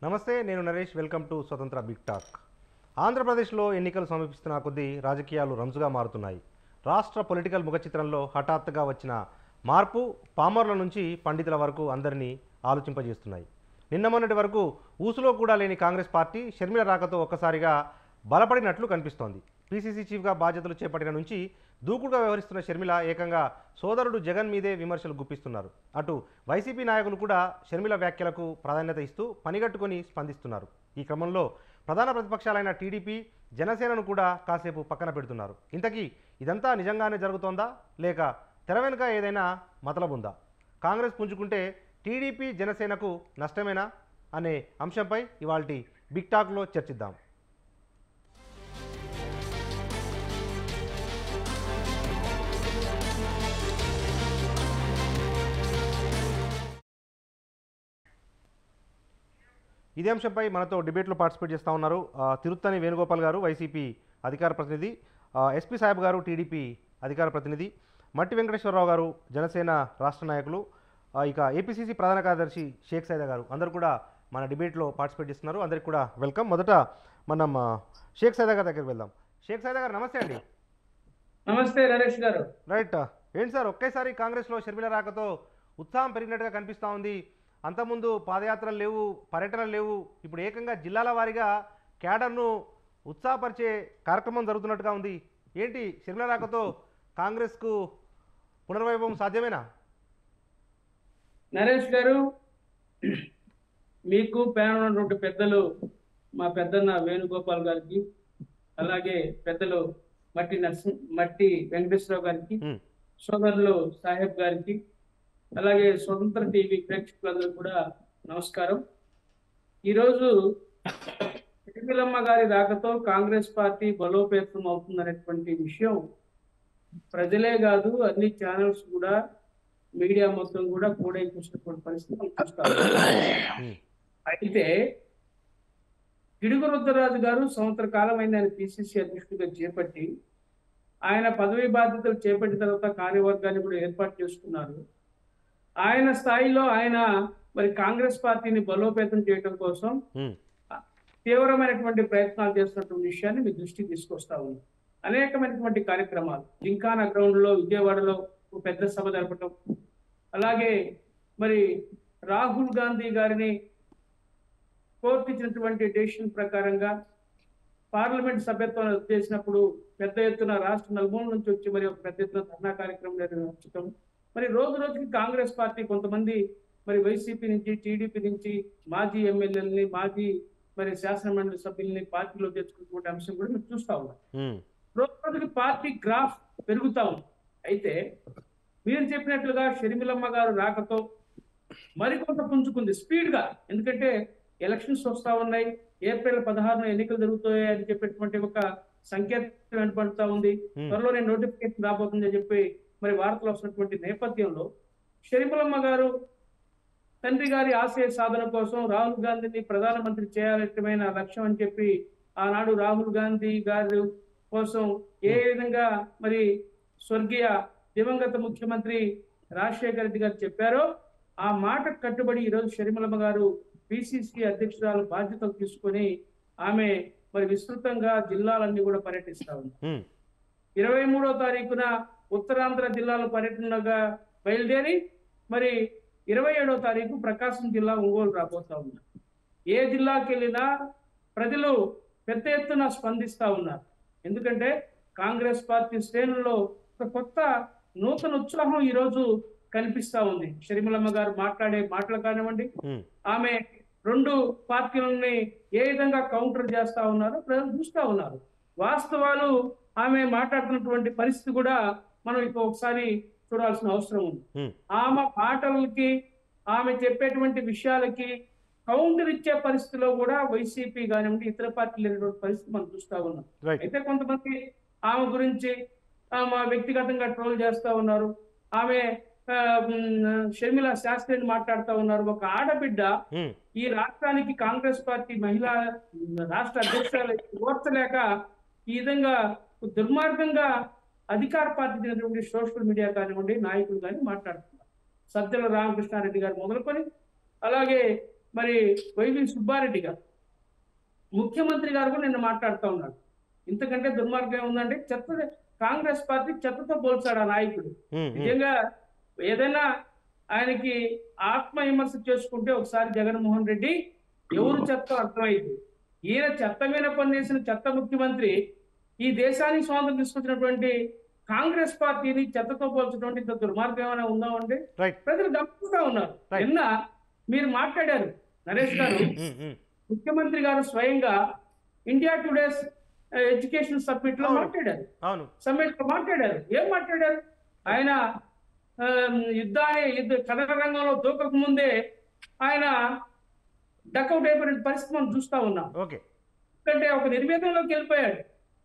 నమస్తే, నేను Naresh. Welcome to స్వతంత్ర బిగ్ టాక్. ఆంధ్రప్రదేశ్లో ఎన్నికలు సమీపిస్తున్న కొద్దీ రాజకీయాలు రంజుగా మారుతున్నాయి. రాష్ట్ర పొలిటికల్ ముఖ చిత్రంలో హఠాత్తుగా వచ్చిన మార్పు పామర్ల నుంచి పండితుల వరకు అందరినీ ఆలోచింపజేస్తున్నాయి. నిన్న మొన్నటి వరకు ఊసులో కూడా లేని కాంగ్రెస్ పార్టీ షర్మిల రాకతో ఒక్కసారిగా బలపడినట్లు కనిపిస్తోంది. పీసీసీ చీఫ్గా బాధ్యతలు చేపట్టిన నుంచి దూకుడుగా వ్యవహరిస్తున్న షర్మిల ఏకంగా సోదరుడు జగన్ మీదే విమర్శలు గుప్పిస్తున్నారు. అటు వైసీపీ నాయకులు కూడా షర్మిల వ్యాఖ్యలకు ప్రాధాన్యత ఇస్తూ పనిగట్టుకొని స్పందిస్తున్నారు. ఈ క్రమంలో ప్రధాన ప్రతిపక్షాలైన టీడీపీ, జనసేనను కూడా కాసేపు పక్కన పెడుతున్నారు. ఇంతకీ ఇదంతా నిజంగానే జరుగుతోందా, లేక తెర వెనుక ఏదైనా మతలబుందా? కాంగ్రెస్ పుంజుకుంటే టీడీపీ, జనసేనకు నష్టమేనా అనే అంశంపై ఇవాల్టి బిగ్ టాక్లో చర్చిద్దాం. ఇదే అంశంపై మనతో డిబేట్లో పార్టిసిపేట్ చేస్తూ ఉన్నారు తిరుత్తని వేణుగోపాల్ గారు, వైసీపీ అధికార ప్రతినిధి, ఎస్పీ సాహెబ్ గారు, టీడీపీ అధికార ప్రతినిధి, మట్టి వెంకటేశ్వరరావు గారు, జనసేన రాష్ట్ర నాయకులు, ఇక ఏపీసీసీ ప్రధాన కార్యదర్శి షేక్ సైదా గారు అందరూ కూడా మన డిబేట్లో పార్టిసిపేట్ చేస్తున్నారు. అందరికీ కూడా వెల్కమ్. మొదట మనం షేక్ సైదా గారి దగ్గరికి వెళ్దాం. షేక్ సైదా గారు నమస్తే అండి. నమస్తే నరేష్ గారు. రైట్. ఏంటి సార్, ఒకేసారి కాంగ్రెస్లో షర్మిల రాకతో ఉత్సాహం పెరిగినట్టుగా కనిపిస్తూ ఉంది. అంతకుముందు పాదయాత్రలు లేవు, పర్యటనలు లేవు, ఇప్పుడు ఏకంగా జిల్లాల వారీగా క్యాడర్ను ఉత్సాహపరిచే కార్యక్రమం జరుగుతున్నట్టుగా ఉంది. ఏంటి, షర్మిల రాకతో కాంగ్రెస్కు పునర్వైభవం సాధ్యమేనా? నరేష్ గారు, మీకు ప్యానల్ ఉన్నటువంటి పెద్దలు, మా పెద్దన్న వేణుగోపాల్ గారికి, అలాగే పెద్దలు మట్టి వెంకటేశ్వరరావు గారికి, సోదరులు సాహెబ్ గారికి, అలాగే స్వతంత్ర టీవీ ప్రేక్షకులందరూ కూడా నమస్కారం. ఈరోజు షర్మిలమ్మ గారి రాకతో కాంగ్రెస్ పార్టీ బలోపేతం అవుతుందనేటువంటి విషయం ప్రజలే కాదు, అన్ని ఛానల్స్ కూడా, మీడియా మొత్తం కూడా కూడైపోయినటువంటి పరిస్థితి చూస్తారు. అయితే గిడుగు రుద్రరాజు గారు సంవత్సర కాలమైన ఆయన పిసిసి అధ్యక్షుడిగా చేపట్టి, ఆయన పదవి బాధ్యతలు చేపట్టిన తర్వాత కార్యవర్గాన్ని కూడా ఏర్పాటు చేసుకున్నారు. ఆయన స్థాయిలో ఆయన మరి కాంగ్రెస్ పార్టీని బలోపేతం చేయడం కోసం తీవ్రమైనటువంటి ప్రయత్నాలు చేస్తున్నటువంటి విషయాన్ని మీ దృష్టికి తీసుకొస్తా ఉంది. అనేకమైనటువంటి కార్యక్రమాలు, జింకానా గ్రౌండ్ లో విజయవాడలో ఒక పెద్ద సభ జరపటం, అలాగే మరి రాహుల్ గాంధీ గారిని కోర్టు ఇచ్చినటువంటి డెసిషన్ ప్రకారంగా పార్లమెంట్ సభ్యత్వం చేసినప్పుడు పెద్ద ఎత్తున రాష్ట్ర నలుమూల నుంచి వచ్చి మరి ఒక పెద్ద ఎత్తున ధర్నా కార్యక్రమం నిర్వహించడం, మరి రోజు రోజుకి కాంగ్రెస్ పార్టీ కొంతమంది మరి వైసీపీ నుంచి, టీడీపీ నుంచి మాజీ ఎమ్మెల్యేలని, మాజీ మరి శాసనమండలి సభ్యుల్ని పార్టీలో తెచ్చుకున్నటువంటి అంశం కూడా మీరు చూస్తా ఉన్నారు. రోజు రోజుకి పార్టీ గ్రాఫ్ పెరుగుతా ఉంది. అయితే మీరు చెప్పినట్లుగా షర్మిలమ్మ గారు రాకతో మరికొంత పుంజుకుంది స్పీడ్ గా. ఎందుకంటే ఎలక్షన్స్ వస్తా ఉన్నాయి, ఏప్రిల్ 16న ఎన్నికలు జరుగుతాయి అని చెప్పేటువంటి ఒక సంకేతం వినపడుతూ ఉంది. త్వరలోనే నోటిఫికేషన్ రాబోతుంది అని చెప్పి మరి వార్తలు వస్తున్నటువంటి నేపథ్యంలో షర్మిలమ్మ గారు తండ్రి గారి ఆశయ సాధన కోసం రాహుల్ గాంధీని ప్రధానమంత్రి చేయాలనేమైన లక్ష్యం అని చెప్పి ఆనాడు రాహుల్ గాంధీ గారి కోసం ఏ విధంగా మరి స్వర్గీయ దివంగత ముఖ్యమంత్రి రాజశేఖర రెడ్డి గారు చెప్పారో ఆ మాట కట్టుబడి ఈరోజు షర్మిలమ్మ గారు పిసిసి అధ్యక్షురాలు బాధ్యతలు తీసుకొని ఆమె మరి విస్తృతంగా జిల్లాలన్నీ కూడా పర్యటిస్తా ఉంది. 23వ తారీఖున ఉత్తరాంధ్ర జిల్లాల పర్యటనగా బయలుదేరి మరి 27వ తారీఖు ప్రకాశం జిల్లా ఒంగోలు రాబోతా ఉన్నారు. ఏ జిల్లాకి వెళ్ళినా ప్రజలు పెద్ద ఎత్తున స్పందిస్తా ఉన్నారు. ఎందుకంటే కాంగ్రెస్ పార్టీ శ్రేణుల్లో ఒక కొత్త నూతన ఉత్సాహం ఈరోజు కనిపిస్తా ఉంది. షర్మిలమ్మ గారు మాట్లాడే మాటలు కానివ్వండి, ఆమె రెండు పార్టీలని ఏ విధంగా కౌంటర్ చేస్తా ఉన్నారో ప్రజలు చూస్తా ఉన్నారు. వాస్తవాలు ఆమె మాట్లాడుతున్నటువంటి పరిస్థితి కూడా మనం ఇప్పుడు ఒకసారి చూడాల్సిన అవసరం ఉంది. ఆమె మాటలకి, ఆమె చెప్పేటువంటి విషయాలకి కౌంటర్ ఇచ్చే పరిస్థితిలో కూడా వైసీపీ కానివ్వండి, ఇతర పార్టీలు లేనటువంటి పరిస్థితి మనం చూస్తా ఉన్నాం. అయితే కొంతమంది ఆమె గురించి వ్యక్తిగతంగా ట్రోల్ చేస్తా ఉన్నారు. ఆమె షర్మిల శాస్త్రిని మాట్లాడుతూ ఉన్నారు. ఒక ఆడబిడ్డ ఈ రాష్ట్రానికి కాంగ్రెస్ పార్టీ మహిళా రాష్ట్ర అధ్యక్షురాలు ఓర్చలేక ఈ విధంగా దుర్మార్గంగా అధికార పార్టీ చెందినటువంటి సోషల్ మీడియా కానివ్వండి, నాయకులు కానీ మాట్లాడుతున్నారు. సజ్జల రామకృష్ణారెడ్డి గారు మొదలుకొని అలాగే మరి వైవి సుబ్బారెడ్డి గారు ముఖ్యమంత్రి గారు కూడా నిన్న మాట్లాడుతూ ఉన్నాడు. ఇంతకంటే దుర్మార్గం ఏముందంటే కాంగ్రెస్ పార్టీ చెత్తతో పోల్చాడు ఆ నాయకుడు. నిజంగా ఏదైనా ఆయనకి ఆత్మ విమర్శ చేసుకుంటే ఒకసారి జగన్మోహన్ రెడ్డి ఎవరు చెత్త అర్థమైంది. ఈయన చెత్త మీద పనిచేసిన చెత్త ముఖ్యమంత్రి ఈ దేశానికి స్వాతంత్రం తీసుకొచ్చినటువంటి కాంగ్రెస్ పార్టీని చెత్తతో పోల్చినటువంటి ఇంత దుర్మార్గం ఏమైనా ఉందా అంటే ప్రజలు గమనిస్తూ ఉన్నారు. నిన్న మీరు మాట్లాడారు నరేష్ గారు, ముఖ్యమంత్రి గారు స్వయంగా ఇండియా టుడేస్ ఎడ్యుకేషన్ సబ్మిట్ లో మాట్లాడారు. సమ్మిట్ లో మాట్లాడారు. ఏం మాట్లాడారు? ఆయన కథన రంగంలో దూకక ముందే ఆయన డకౌట్ అయిపోయిన పరిస్థితి మనం చూస్తా ఉన్నాం. ఎందుకంటే ఒక నిర్వేదంలోకి వెళ్ళిపోయాడు.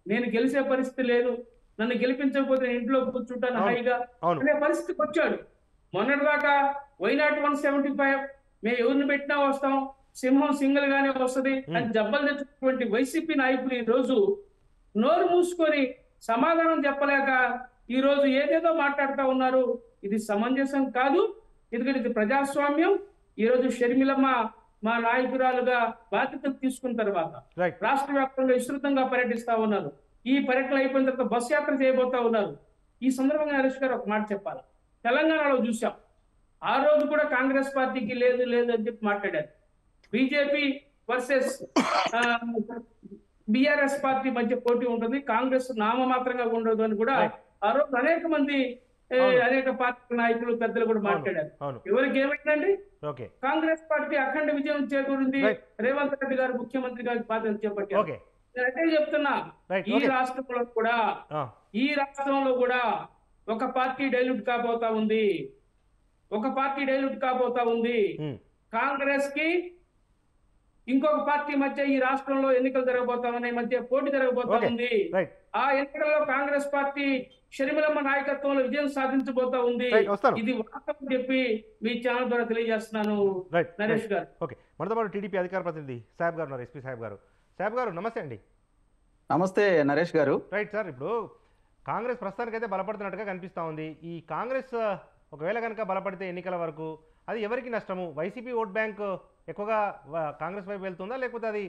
నేను గెలిచే పరిస్థితి లేదు, నన్ను గెలిపించకపోతే ఇంట్లో కూర్చుంటాను హాయిగా అనే పరిస్థితికి వచ్చాడు. మొన్నటిదాకా వైనాట్ 175 మేము ఎవరిని పెట్టినా వస్తాం, సింహం సింగిల్ గానే వస్తుంది అని జబ్బలు తెచ్చుకున్నటువంటి వైసీపీ నాయకులు ఈ రోజు నోరు మూసుకొని సమాధానం చెప్పలేక ఈ రోజు ఏదేదో మాట్లాడుతూ ఉన్నారు. ఇది సమంజసం కాదు. ఎందుకంటే ఇది ప్రజాస్వామ్యం. ఈ రోజు షర్మిలమ్మ మా నాయకురాలుగా బాధ్యతలు తీసుకున్న తర్వాత రాష్ట్ర వ్యాప్తంగా విస్తృతంగా పర్యటిస్తా ఉన్నారు. ఈ పర్యటన అయిపోయిన తర్వాత బస్ యాత్ర చేయబోతా ఉన్నారు. ఈ సందర్భంగా నరేష్ గారు ఒక మాట చెప్పాలి. తెలంగాణలో చూసాం, ఆ రోజు కూడా కాంగ్రెస్ పార్టీకి లేదు లేదు అని చెప్పి మాట్లాడారు. బీజేపీ వర్సెస్ బిఆర్ఎస్ పార్టీ మధ్య పోటీ ఉంటుంది, కాంగ్రెస్ నామమాత్రంగా ఉండదు అని కూడా ఆ రోజు అనేక మంది అనేక పార్టీ నాయకులు పెద్దలు కూడా మాట్లాడారు. ఎవరికి ఏమైందండి? కాంగ్రెస్ పార్టీ అఖండ విజయం చేకూరింది. రేవంత్ రెడ్డి గారు ముఖ్యమంత్రి గారికి బాధ్యత చేపట్టారు. నేను అంటే చెప్తున్నా, ఈ రాష్ట్రంలో కూడా ఒక పార్టీ డైల్యూట్ కాబోతా ఉంది. కాంగ్రెస్ కి ఇంకొక పార్టీ మధ్య ఈ రాష్ట్రంలో ఎన్నికలు జరగబోతామనే మధ్య పోటీ జరగబోతా ఉంది. ఆ ఎన్నికల్లో కాంగ్రెస్ పార్టీ షర్మిలమ్మ నాయకత్వంలో విజయం సాధించబోతా ఉంది. ఇది వాస్తవం చెప్పి మీ ఛానల్ ద్వారా తెలియజేస్తున్నాను నరేష్ గారు. ఓకే, మనతో పాటు టీడీపీ అధికార ప్రతినిధి సాహెబ్ గారు ఉన్నారు, ఎస్పీ సాహెబ్ గారు. సాహెబ్ గారు నమస్తే అండి. నమస్తే నరేష్ గారు. రైట్ సార్, ఇప్పుడు కాంగ్రెస్ ప్రస్తుతానికైతే బలపడుతున్నట్టుగా కనిపిస్తూ ఉంది. ఈ కాంగ్రెస్ ఒకవేళ కనుక బలపడితే ఎన్నికల వరకు అది ఎవరికి నష్టము? వైసీపీ ఓట్ బ్యాంక్ ఎక్కువగా కాంగ్రెస్ వైపు వెళ్తుందా, లేకపోతే అది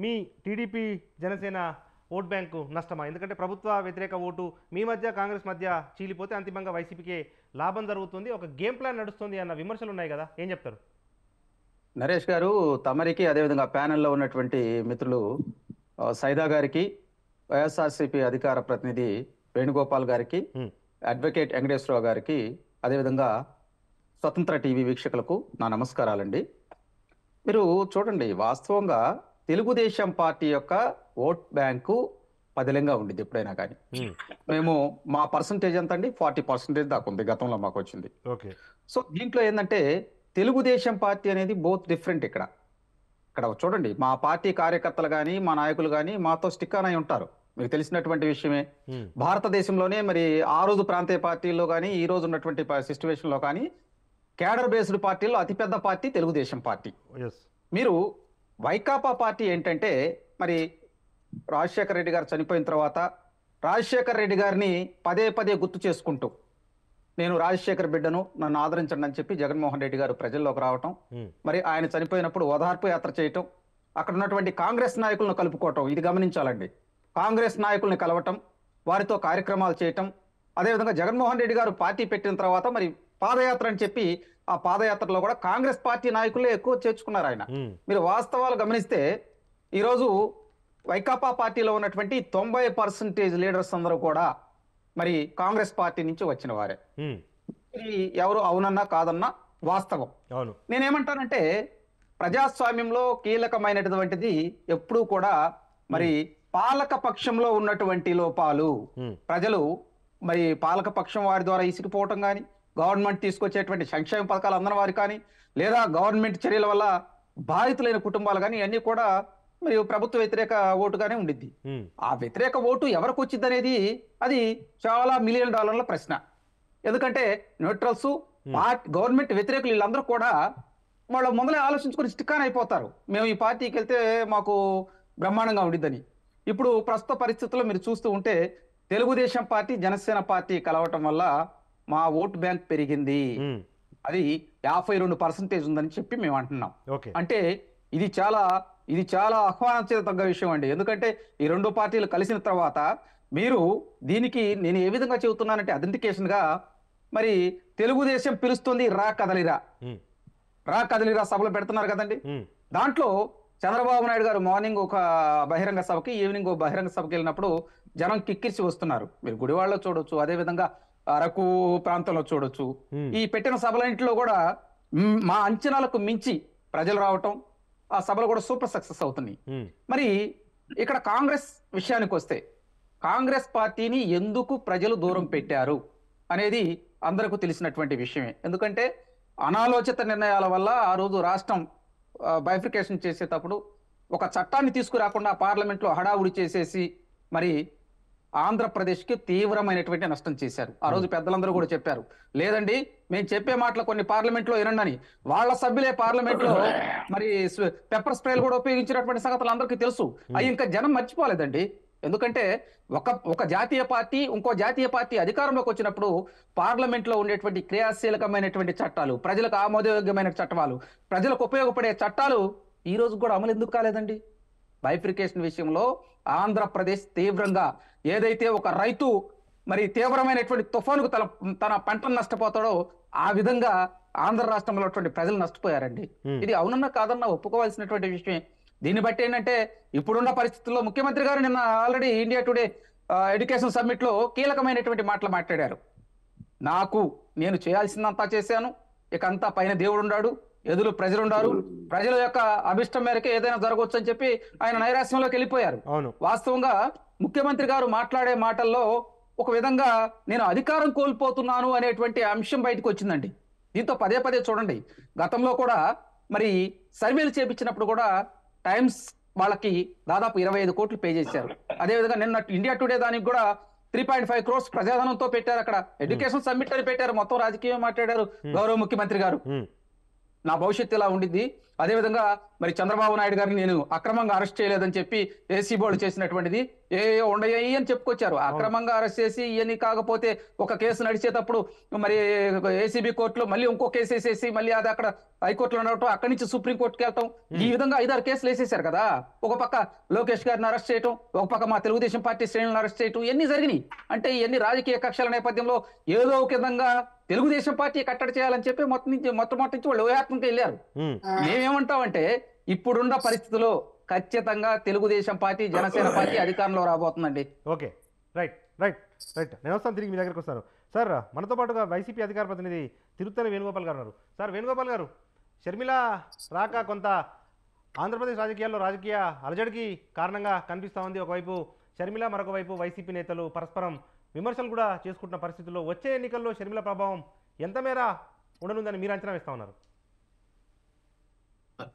మీ టీడీపీ జనసేన ఓట్ బ్యాంకు నష్టమా? ఎందుకంటే ప్రభుత్వ వ్యతిరేక ఓటు మీ మధ్య కాంగ్రెస్ మధ్య చీలిపోతే అంతిమంగా వైసీపీకి లాభం జరుగుతుంది, ఒక గేమ్ ప్లాన్ నడుస్తుంది అన్న విమర్శలు ఉన్నాయి కదా, ఏం చెప్తారు? నరేష్ గారు, తమరికి అదేవిధంగా ప్యానెల్లో ఉన్నటువంటి మిత్రులు సైదా గారికి, వైఎస్ఆర్సీపీ అధికార ప్రతినిధి వేణుగోపాల్ గారికి, అడ్వకేట్ వెంకటేశ్వరరావు గారికి, అదేవిధంగా స్వతంత్ర టీవీ వీక్షకులకు నా నమస్కారాలండి. మీరు చూడండి, వాస్తవంగా తెలుగుదేశం పార్టీ యొక్క ఓట్ బ్యాంకు పదిలంగా ఉండేది ఎప్పుడైనా కానీ. మేము మా పర్సంటేజ్ ఎంత అండి, 40% దాకా ఉంది గతంలో మాకు వచ్చింది. సో దీంట్లో ఏంటంటే తెలుగుదేశం పార్టీ అనేది బోత్ డిఫరెంట్. ఇక్కడ చూడండి, మా పార్టీ కార్యకర్తలు కానీ మా నాయకులు కానీ మాతో స్టిక్ అని ఉంటారు, మీకు తెలిసినటువంటి విషయమే. భారతదేశంలోనే మరి ఆ రోజు ప్రాంతీయ పార్టీల్లో కానీ ఈ రోజు ఉన్నటువంటి సిచ్యువేషన్ లో కానీ క్యాడర్ బేస్డ్ పార్టీల్లో అతిపెద్ద పార్టీ తెలుగుదేశం పార్టీ. మీరు వైకాపా పార్టీ ఏంటంటే, మరి రాజశేఖర రెడ్డి గారు చనిపోయిన తర్వాత రాజశేఖర రెడ్డి గారిని పదే పదే గుర్తు చేసుకుంటూ నేను రాజశేఖర బిడ్డను, నన్ను ఆదరించండి అని చెప్పి జగన్మోహన్ రెడ్డి గారు ప్రజల్లోకి రావటం, మరి ఆయన చనిపోయినప్పుడు ఓదార్పు యాత్ర చేయటం, అక్కడ ఉన్నటువంటి కాంగ్రెస్ నాయకులను కలుపుకోవటం, ఇది గమనించాలండి. కాంగ్రెస్ నాయకుల్ని కలవటం, వారితో కార్యక్రమాలు చేయటం, అదేవిధంగా జగన్మోహన్ రెడ్డి గారు పార్టీ పెట్టిన తర్వాత మరి పాదయాత్ర అని చెప్పి ఆ పాదయాత్రలో కూడా కాంగ్రెస్ పార్టీ నాయకులే ఎక్కువ చేర్చుకున్నారు ఆయన. మీరు వాస్తవాలు గమనిస్తే ఈరోజు వైకాపా పార్టీలో ఉన్నటువంటి 90% లీడర్స్ అందరూ కూడా మరి కాంగ్రెస్ పార్టీ నుంచి వచ్చిన వారే. ఎవరు అవునన్నా కాదన్నా వాస్తవం. నేనేమంటానంటే, ప్రజాస్వామ్యంలో కీలకమైనటువంటిది ఎప్పుడూ కూడా మరి పాలక పక్షంలో ఉన్నటువంటి లోపాలు, ప్రజలు మరి పాలక పక్షం వారి ద్వారా ఇసిగిపోవటం కానీ, గవర్నమెంట్ తీసుకొచ్చేటువంటి సంక్షేమ పథకాలు అందని వారు కానీ, లేదా గవర్నమెంట్ చర్యల వల్ల బాధితులైన కుటుంబాలు కానీ, అన్ని కూడా మరి ప్రభుత్వ వ్యతిరేక ఓటుగానే ఉండిద్ది. ఆ వ్యతిరేక ఓటు ఎవరికి వచ్చింది అనేది అది చాలా $1 మిలియన్ ప్రశ్న. ఎందుకంటే న్యూట్రల్స్, గవర్నమెంట్ వ్యతిరేకులు వీళ్ళందరూ కూడా వాళ్ళ ముందలే ఆలోచించుకొని స్టిక్ ఆన్ అయిపోతారు, మేము ఈ పార్టీకి వెళ్తే మాకు బ్రహ్మాండంగా ఉండిద్దని. ఇప్పుడు ప్రస్తుత పరిస్థితుల్లో మీరు చూస్తూ ఉంటే తెలుగుదేశం పార్టీ జనసేన పార్టీ కలవటం వల్ల మా ఓట్ బ్యాంక్ పెరిగింది. అది 52% ఉందని చెప్పి మేము అంటున్నాం. ఓకే. అంటే ఇది చాలా ఆహ్వానించదగ్గ విషయం అండి. ఎందుకంటే ఈ రెండు పార్టీలు కలిసిన తర్వాత మీరు దీనికి నేను ఏ విధంగా చెబుతున్నానంటే అథెంటికేషన్ గా మరి తెలుగుదేశం పిలుస్తుంది రా కదలిరా, ఉమ్, రా కదలిరా సభలు పెడుతున్నారు కదండి. ఉమ్, దాంట్లో చంద్రబాబు నాయుడు గారు మార్నింగ్ ఒక బహిరంగ సభకి, ఈవినింగ్ ఒక బహిరంగ సభకి వెళ్ళినప్పుడు జనం కిక్కిరిసి వస్తున్నారు. మీరు గుడివాడలో చూడొచ్చు, అదే విధంగా అరకు ప్రాంతంలో చూడొచ్చు. ఉమ్, ఈ పెట్టిన సభలన్నింటిలో కూడా మా అంచనాలకు మించి ప్రజలు రావటం, ఆ సభలు కూడా సూపర్ సక్సెస్ అవుతున్నాయి. ఉమ్, మరి ఇక్కడ కాంగ్రెస్ విషయానికి వస్తే కాంగ్రెస్ పార్టీని ఎందుకు ప్రజలు దూరం పెట్టారు అనేది అందరికీ తెలిసినటువంటి విషయమే. ఎందుకంటే అనాలోచిత నిర్ణయాల వల్ల ఆ రోజు రాష్ట్రం బైఫికేషన్ చేసేటప్పుడు ఒక చట్టాన్ని తీసుకురాకుండా పార్లమెంట్లో హడావుడి చేసేసి మరి ఆంధ్రప్రదేశ్కి తీవ్రమైనటువంటి నష్టం చేశారు. ఆ రోజు పెద్దలందరూ కూడా చెప్పారు, లేదండి మేము చెప్పే మాటలు కొన్ని పార్లమెంట్లో వినండి. వాళ్ళ సభ్యులే పార్లమెంట్లో మరి పెప్పర్ స్ప్రేలు కూడా ఉపయోగించినటువంటి సంగతులు అందరికీ తెలుసు. అవి ఇంకా జనం మర్చిపోలేదండి. ఎందుకంటే ఒక జాతీయ పార్టీ ఇంకో జాతీయ పార్టీ అధికారంలోకి వచ్చినప్పుడు పార్లమెంట్లో ఉండేటువంటి క్రియాశీలకమైనటువంటి చట్టాలు, ప్రజలకు ఆమోదయోగ్యమైన చట్టాలు, ప్రజలకు ఉపయోగపడే చట్టాలు ఈ రోజు కూడా అమలు ఎందుకు కాలేదండి? బైఫికేషన్ విషయంలో ఆంధ్రప్రదేశ్ తీవ్రంగా, ఏదైతే ఒక రైతు మరి తీవ్రమైనటువంటి తుఫానుకు తన పంటను నష్టపోతాడో ఆ విధంగా ఆంధ్ర రాష్ట్రంలో ప్రజలు నష్టపోయారండి. ఇది అవునన్నా కాదన్నా ఒప్పుకోవాల్సినటువంటి విషయమే. దీన్ని బట్టి ఏంటంటే ఇప్పుడున్న పరిస్థితుల్లో ముఖ్యమంత్రి గారు నిన్న already India today education summit లో కీలకమైనటువంటి మాటలు మాట్లాడారు. నేను చేయాల్సిందంతా చేశాను, ఇక అంతా పైన దేవుడు ఉన్నాడు, ఎదురు ప్రజలు ఉన్నారు, ప్రజల యొక్క అభిష్టం మేరకు ఏదైనా జరగవచ్చు అని చెప్పి ఆయన నైరాశ్యంలోకి వెళ్ళిపోయారు. వాస్తవంగా ముఖ్యమంత్రి గారు మాట్లాడే మాటల్లో ఒక విధంగా నేను అధికారం కోల్పోతున్నాను అనేటువంటి అంశం బయటకు వచ్చిందండి. దీంతో పదే పదే చూడండి, గతంలో కూడా మరి సర్వేలు చేపించినప్పుడు కూడా టైమ్స్ వాళ్ళకి దాదాపు 25 కోట్లు పే చేశారు. అదేవిధంగా నిన్న ఇండియా టుడే దానికి కూడా 3.5 crores ప్రజాధనంతో పెట్టారు. అక్కడ ఎడ్యుకేషన్ సమ్మిట్ అని పెట్టారు. మొత్తం రాజకీయం మాట్లాడారు గౌరవ ముఖ్యమంత్రి గారు. నా భవిష్యత్తు ఇలా ఉండిద్ది. అదేవిధంగా మరి చంద్రబాబు నాయుడు గారిని నేను అక్రమంగా అరెస్ట్ చేయలేదని చెప్పి ఏసీ బోర్డు చేసినటువంటిది ఉండయి అని చెప్పుకొచ్చారు. అక్రమంగా అరెస్ట్ చేసి ఇవన్నీ కాకపోతే ఒక కేసు నడిచేటప్పుడు మరి ఏసీబీ కోర్టులో మళ్ళీ ఇంకో కేసు వేసేసి మళ్ళీ అది అక్కడ హైకోర్టులో నడవటం, అక్కడి నుంచి సుప్రీంకోర్టుకి వెళ్తాం, ఈ విధంగా 5-6 కేసులు వేసేశారు కదా. ఒక పక్క లోకేష్ గారిని అరెస్ట్ చేయటం, ఒక పక్క మా తెలుగుదేశం పార్టీ శ్రేణులను అరెస్ట్ చేయటం, ఇవన్నీ జరిగినాయి. అంటే ఇవన్నీ రాజకీయ కక్షల నేపథ్యంలో ఏదో ఒక విధంగా తెలుగుదేశం పార్టీ కట్టడి చేయాలని చెప్పి మొట్టమొదటి నుంచి వాళ్ళు వ్యూహాత్మకంగా వెళ్ళారు. మేమేమంటామంటే ఇప్పుడున్న పరిస్థితుల్లో ఖచ్చితంగా తెలుగుదేశం పార్టీ, జనసేన పార్టీ అధికారంలో రాబోతుందండి. Okay, right right right. నేను వస్తాను, తిరిగి మీ దగ్గరకు వస్తాను. సార్, మనతో పాటుగా వైసీపీ అధికార ప్రతినిధి తిరుత్తని వేణుగోపాల్ గారు ఉన్నారు. సార్ వేణుగోపాల్ గారు, షర్మిల రాక కొంత ఆంధ్రప్రదేశ్ రాజకీయాల్లో రాజకీయ అలజడికి కారణంగా కనిపిస్తూ ఉంది. ఒకవైపు షర్మిల, మరొక వైపు వైసీపీ నేతలు పరస్పరం విమర్శలు కూడా చేసుకుంటున్న పరిస్థితుల్లో వచ్చే ఎన్నికల్లో షర్మిల ప్రభావం ఎంత మేర ఉండనుందని మీరు అంచనా వేస్తా ఉన్నారు?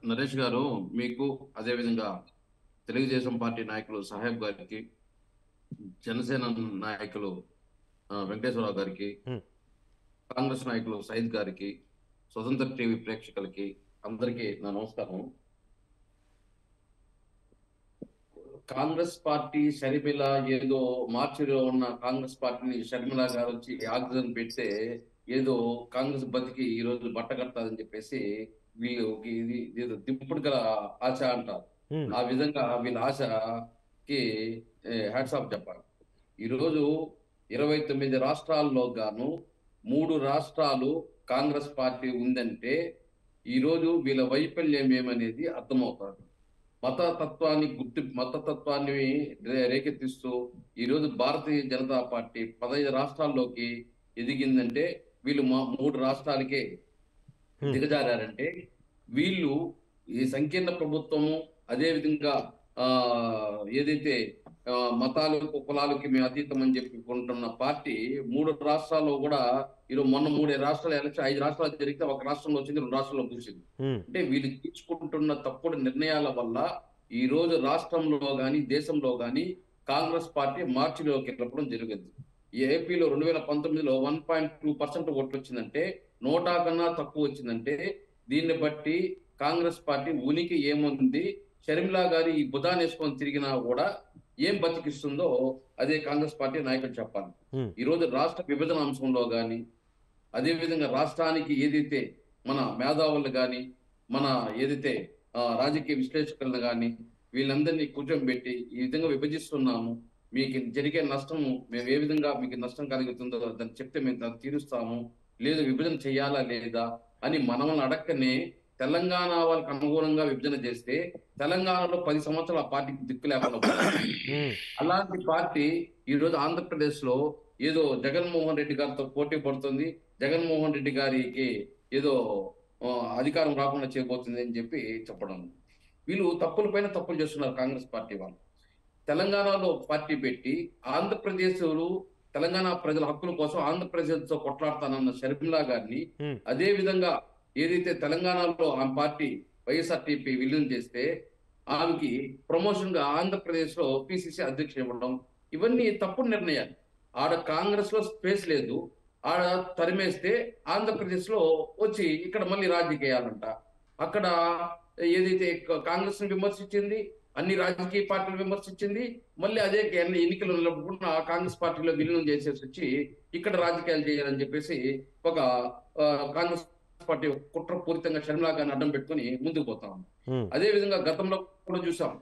నరేష్ గారు, మీకు అదేవిధంగా తెలుగుదేశం పార్టీ నాయకులు సాహెబ్ గారికి, జనసేన నాయకులు వెంకటేశ్వరరావు గారికి, కాంగ్రెస్ నాయకులు సయీద్ గారికి, స్వతంత్ర టీవీ ప్రేక్షకులకి అందరికీ నా నమస్కారం. కాంగ్రెస్ పార్టీ షర్మిల ఏదో మార్చిలో ఉన్న కాంగ్రెస్ పార్టీని షర్మిల గారు వచ్చి ఆక్సిజన్ పెడితే ఏదో కాంగ్రెస్ బతికి ఈ రోజు బట్ట కడతాదని చెప్పేసి ఇది ఏదో దింపుడు గల ఆశ అంటారు. ఆ విధంగా వీళ్ళ ఆశకి హ్యాట్స్ ఆఫ్ చెప్పాలి. ఈరోజు 29 రాష్ట్రాల్లో గాను 3 రాష్ట్రాలు కాంగ్రెస్ పార్టీ ఉందంటే ఈరోజు వీళ్ళ వైఫల్యం ఏమనేది అర్థమవుతుంది. మతతత్వాన్ని రేకెత్తిస్తూ ఈరోజు భారతీయ జనతా పార్టీ 15 రాష్ట్రాల్లోకి ఎదిగిందంటే వీళ్ళు 3 రాష్ట్రాలకే దిగజారంటే వీళ్ళు ఈ సంకీర్ణ ప్రభుత్వము, అదే విధంగా ఏదైతే మతాలకు కులాలకి మేము అతీతం అని చెప్పుకుంటున్న పార్టీ 3 రాష్ట్రాల్లో కూడా ఈరోజు మొన్న 3 రాష్ట్రాల ఎలక్షన్ 5 రాష్ట్రాలు జరిగితే ఒక రాష్ట్రంలో వచ్చింది, 2 రాష్ట్రాల్లో కూర్చింది. అంటే వీళ్ళు తీసుకుంటున్న తప్పుడు నిర్ణయాల వల్ల ఈ రోజు రాష్ట్రంలో గాని దేశంలో గాని కాంగ్రెస్ పార్టీ మార్చిలోకి వెళ్ళడం జరిగింది. ఏపీలో 2019లో 1.2% ఓట్లు వచ్చిందంటే 100 కన్నా తక్కువ వచ్చిందంటే దీన్ని బట్టి కాంగ్రెస్ పార్టీ ఉనికి ఏముంది, షర్మిల గారి ఈ బుధాన్ని వేసుకొని తిరిగినా కూడా ఏం బతికిస్తుందో అదే కాంగ్రెస్ పార్టీ నాయకులు చెప్పాలి. ఈ రోజు రాష్ట్ర విభజన అంశంలో గాని, అదేవిధంగా రాష్ట్రానికి ఏదైతే మన మేధావులు కానీ మన ఏదైతే రాజకీయ విశ్లేషకులను కానీ వీళ్ళందరినీ కూర్చోబెట్టి ఈ విధంగా విభజిస్తున్నాము, మీకు జరిగే నష్టము మేము ఏ విధంగా మీకు నష్టం కలుగుతుందో దాన్ని చెప్తే మేము దాన్ని తీరుస్తాము, లేదు విభజన చేయాలా లేదా అని మనల్ని అడక్కనే తెలంగాణ వాళ్ళకి అనుగుణంగా విభజన చేస్తే తెలంగాణలో 10 సంవత్సరాలు ఆ పార్టీకి దిక్కు లేకుండా పోతుంది. అలాంటి పార్టీ ఈ రోజు ఆంధ్రప్రదేశ్ లో ఏదో జగన్మోహన్ రెడ్డి గారితో పోటీ పడుతుంది, జగన్మోహన్ రెడ్డి గారికి ఏదో అధికారం రాకుండా చేయబోతుంది అని చెప్పి చెప్పడం. వీళ్ళు తప్పుల పైన తప్పులు చేస్తున్నారు కాంగ్రెస్ పార్టీ వాళ్ళు. తెలంగాణలో పార్టీ పెట్టి ఆంధ్రప్రదేశ్ తెలంగాణ ప్రజల హక్కుల కోసం ఆంధ్రప్రదేశ్ తో కొట్లాడతానన్న షర్మిలా గారిని అదే విధంగా ఏదైతే తెలంగాణలో ఆమె పార్టీ వైఎస్ఆర్టీపీ విలీనం చేస్తే ఆమెకి ప్రమోషన్ గా ఆంధ్రప్రదేశ్ లో పిసిసి అధ్యక్షుడు ఇవ్వడం, ఇవన్నీ తప్పుడు నిర్ణయాలు. ఆడ కాంగ్రెస్ లో స్పేస్ లేదు, ఆడ తరిమేస్తే ఆంధ్రప్రదేశ్ లో వచ్చి ఇక్కడ మళ్ళీ రాజకీయాలంట. అక్కడ ఏదైతే కాంగ్రెస్ ని విమర్శించింది, అన్ని రాజకీయ పార్టీలు విమర్శించింది, మళ్ళీ అదే ఎన్నికలు ఉన్నప్పుడు కాంగ్రెస్ పార్టీలో విలీనం చేసేసి వచ్చి ఇక్కడ రాజకీయాలు చేయాలని చెప్పేసి ఒక కాంగ్రెస్ పార్టీ కుట్రపూరితంగా షర్మిలా గారిని అడ్డం పెట్టుకుని ముందుకు పోతా ఉంది. అదే విధంగా గతంలో కూడా చూసాం,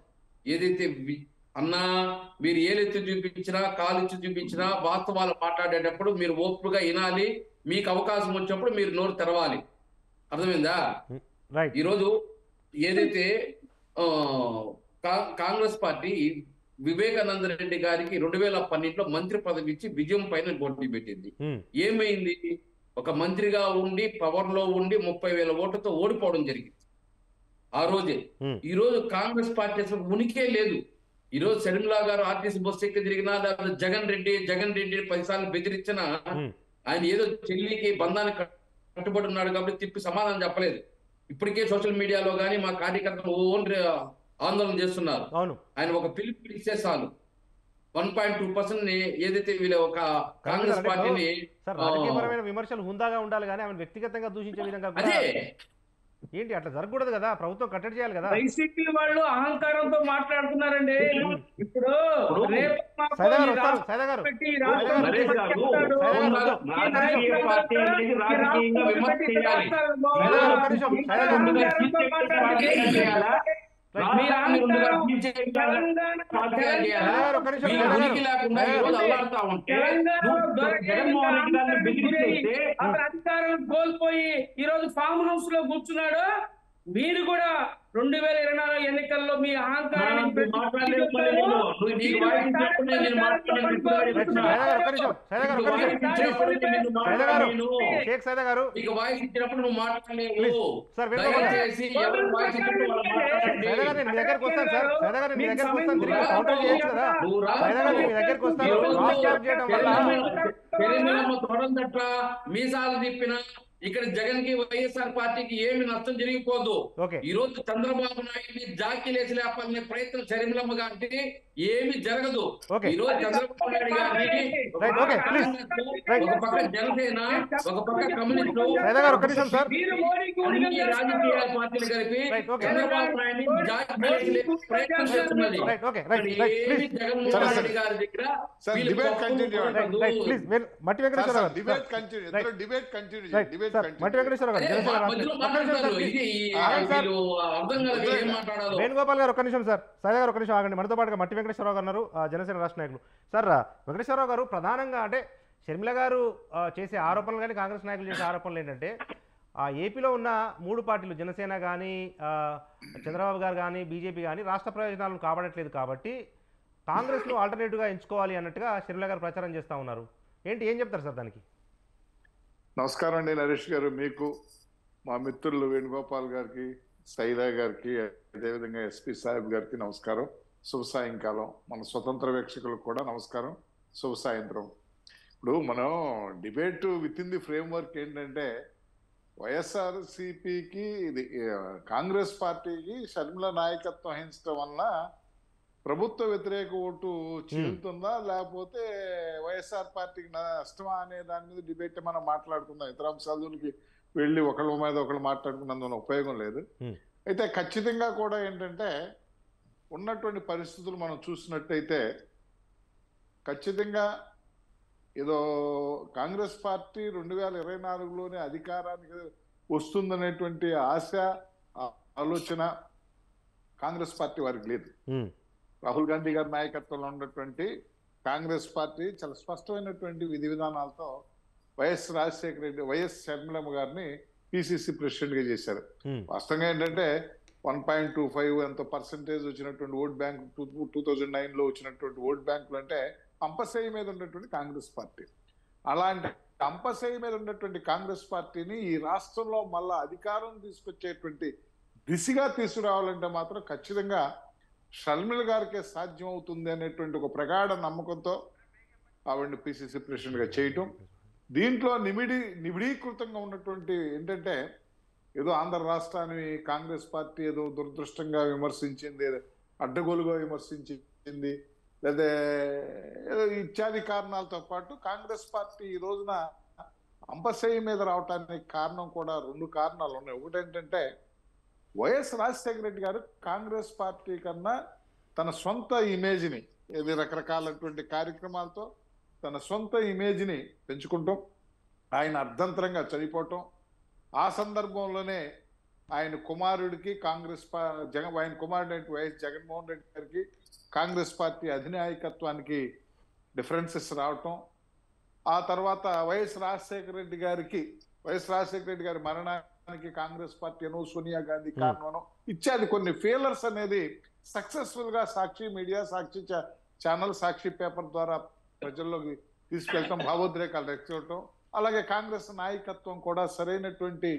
ఏదైతే అన్నా మీరు ఏలెత్తి చూపించినా కాలెత్తి చూపించినా వాస్తవాలు మాట్లాడేటప్పుడు మీరు ఓపుగా వినాలి, మీకు అవకాశం వచ్చినప్పుడు మీరు నోరు తెరవాలి. అర్థమైందా? ఈరోజు ఏదైతే కాంగ్రెస్ పార్టీ వివేకానంద రెడ్డి గారికి 2012లో మంత్రి పదవి ఇచ్చి విజయం పైన పోటీ పెట్టింది. ఏమైంది? ఒక మంత్రిగా ఉండి పవర్ లో ఉండి 30,000 ఓట్లతో ఓడిపోవడం జరిగింది ఆ రోజే. ఈ రోజు కాంగ్రెస్ పార్టీ అసలు ఉనికే లేదు. ఈ రోజు షర్మిలా గారు ఆర్టీసీ బస్సు ఎక్కి తిరిగినా, లేకపోతే జగన్ రెడ్డి 10 సార్లు బెదిరించినా ఆయన ఏదో చెల్లికి బంధానికి కట్టుబడి ఉన్నాడు కాబట్టి తిప్పి సమాధానం చెప్పలేదు. ఇప్పటికే సోషల్ మీడియాలో కానీ మా కార్యకర్తలు ఓన్ ఆందోళన చేస్తున్నారు. ఆయన ఒక పిలుపు ఇచ్చే చాలు 1.2% ఏదైతే వీళ్ళ ఒక కాంగ్రెస్ పార్టీని రాజకీయపరమైన విమర్శలు హుందాగా ఉండాలి కానీ ఆమె వ్యక్తిగతంగా దూషించే విధంగా అదే ఏంటి అట్లా జరగకూడదు కదా, ప్రభుత్వం కట్టడి చేయాలి కదా. వైసీపీ వాళ్ళు అహంకారంతో మాట్లాడుతున్నారండి. ఇప్పుడు అధికారం కోల్పోయి ఈ రోజు ఫామ్ హౌస్ లో కూర్చున్నాడు. మీరు కూడా 2024 ఎన్నికల్లో మీ అహంకారాన్ని మీసాలు తిప్పిన ఇక్కడ జగన్ కి వైఎస్ఆర్ పార్టీకి ఏమి నష్టం జరిగిపోదు. ఈ రోజు చంద్రబాబు నాయుడిని జాకీలేసి లేపాలనే ప్రయత్నం షర్మిలమ్మ గారికి ఏమి జరగదు. ఈ రోజు చంద్రబాబు నాయుడు గారిని ఒక పక్క జనసేన, ఒక పక్క కమ్యూనిస్టులు, అన్ని రాజకీయ పార్టీలు కలిపి చంద్రబాబు నాయుడిని జాకీలేసి ప్రయత్నం చేస్తున్నది. జగన్మోహన్ రెడ్డి గారి దగ్గర వేణుగోపాల్ గారు ఒక్క నిమిషం సార్, సైదా గారు ఒక్క నిమిషం ఆగండి. మనతో పాటుగా మట్టి వెంకటేశ్వరరావు గారు జనసేన రాష్ట్ర నాయకులు. సార్ వెంకటేశ్వరరావు గారు, ప్రధానంగా అంటే షర్మిల గారు చేసే ఆరోపణలు కానీ కాంగ్రెస్ నాయకులు చేసే ఆరోపణలు ఏంటంటే ఏపీలో ఉన్న 3 పార్టీలు జనసేన కానీ చంద్రబాబు గారు కానీ బీజేపీ కానీ రాష్ట్ర ప్రయోజనాలను కాపాడట్లేదు కాబట్టి కాంగ్రెస్ను ఆల్టర్నేటివ్గా ఎంచుకోవాలి అన్నట్టుగా షర్మిల గారు ప్రచారం చేస్తూ ఉన్నారు. ఏం చెప్తారు సార్ దానికి? నమస్కారం అండి నరేష్ గారు, మీకు మా మిత్రులు వేణుగోపాల్ గారికి, సైదా గారికి, అదేవిధంగా ఎస్పీ సాహెబ్ గారికి నమస్కారం. శుభ సాయంకాలం. మన స్వతంత్ర వీక్షకులకు కూడా నమస్కారం, శుభ సాయంత్రం. ఇప్పుడు మనం debate with in the framework ఏంటంటే వైఎస్ఆర్సిపికి కాంగ్రెస్ పార్టీకి షర్మిల నాయకత్వం వహించడం వలన ప్రభుత్వ వ్యతిరేక ఓటు చీలుతుందా లేకపోతే వైఎస్ఆర్ పార్టీకి నష్టమా అనే దాని మీద డిబేట్ మనం మాట్లాడుకుందాం. ఇతర అంశాలకి వెళ్ళి ఒకళ్ళ మీద ఒకళ్ళు మాట్లాడుకున్నందున ఉపయోగం లేదు. అయితే ఖచ్చితంగా కూడా ఏంటంటే ఉన్నటువంటి పరిస్థితులు మనం చూసినట్టయితే ఖచ్చితంగా ఏదో కాంగ్రెస్ పార్టీ 2024లోనే అధికారానికి వస్తుందనేటువంటి ఆశ, ఆలోచన కాంగ్రెస్ పార్టీ వారికి లేదు. రాహుల్ గాంధీ గారి నాయకత్వంలో ఉన్నటువంటి కాంగ్రెస్ పార్టీ చాలా స్పష్టమైనటువంటి విధి విధానాలతో వైఎస్ రాజశేఖర రెడ్డి, వైఎస్ షర్మిలమ్మ గారిని పిసిసి ప్రెసిడెంట్ గా చేశారు. వాస్తవంగా ఏంటంటే 1.25 ఎంత పర్సెంటేజ్ వచ్చినటువంటి ఓట్ బ్యాంక్ 2009లో వచ్చినటువంటి ఓట్ బ్యాంకులు అంటే అంపశయ్య మీద ఉన్నటువంటి కాంగ్రెస్ పార్టీ. అలాంటి అంపశయ్య మీద ఉన్నటువంటి కాంగ్రెస్ పార్టీని ఈ రాష్ట్రంలో మళ్ళా అధికారం తీసుకొచ్చేటువంటి దిశగా తీసుకురావాలంటే మాత్రం ఖచ్చితంగా షర్మిల గారికే సాధ్యం అవుతుంది అనేటువంటి ఒక ప్రగాఢ నమ్మకంతో ఆవిడని పిసిసి ప్రెసిడెంట్ గా చేయటం. దీంట్లో నిబిడీకృతంగా ఉన్నటువంటి ఏంటంటే ఏదో ఆంధ్ర రాష్ట్రాన్ని కాంగ్రెస్ పార్టీ ఏదో దురదృష్టంగా విమర్శించింది, అడ్డగోలుగా విమర్శించింది, లేదా ఏదో ఇత్యాది కారణాలతో పాటు కాంగ్రెస్ పార్టీ ఈ రోజున అంపశయ్య మీద రావటానికి కారణం కూడా 2 కారణాలు ఉన్నాయి. ఒకటి ఏంటంటే వైఎస్ రాజశేఖర రెడ్డి గారు కాంగ్రెస్ పార్టీ కన్నా తన సొంత ఇమేజ్ని ఏది రకరకాలటువంటి కార్యక్రమాలతో తన సొంత ఇమేజ్ని పెంచుకుంటాం, ఆయన అర్ధంతరంగా చనిపోవటం, ఆ సందర్భంలోనే ఆయన కుమారుడికి ఆయన కుమారుడు వైఎస్ జగన్మోహన్ రెడ్డి గారికి కాంగ్రెస్ పార్టీ అధినాయకత్వానికి డిఫరెన్సెస్ రావటం, ఆ తర్వాత వైఎస్ రాజశేఖర రెడ్డి గారి మరణానికి కాంగ్రెస్ పార్టీ అనో సోనియా గాంధీ కారణం ఇత్యాది కొన్ని ఫెయిలర్స్ అనేది సక్సెస్ఫుల్ గా సాక్షి మీడియా, సాక్షి ఛానల్, సాక్షి పేపర్ ద్వారా ప్రజల్లోకి తీసుకెళ్ళటం, భావోద్రేకాలు రెచ్చగొట్టడం, అలాగే కాంగ్రెస్ నాయకత్వం కూడా సరైనటువంటి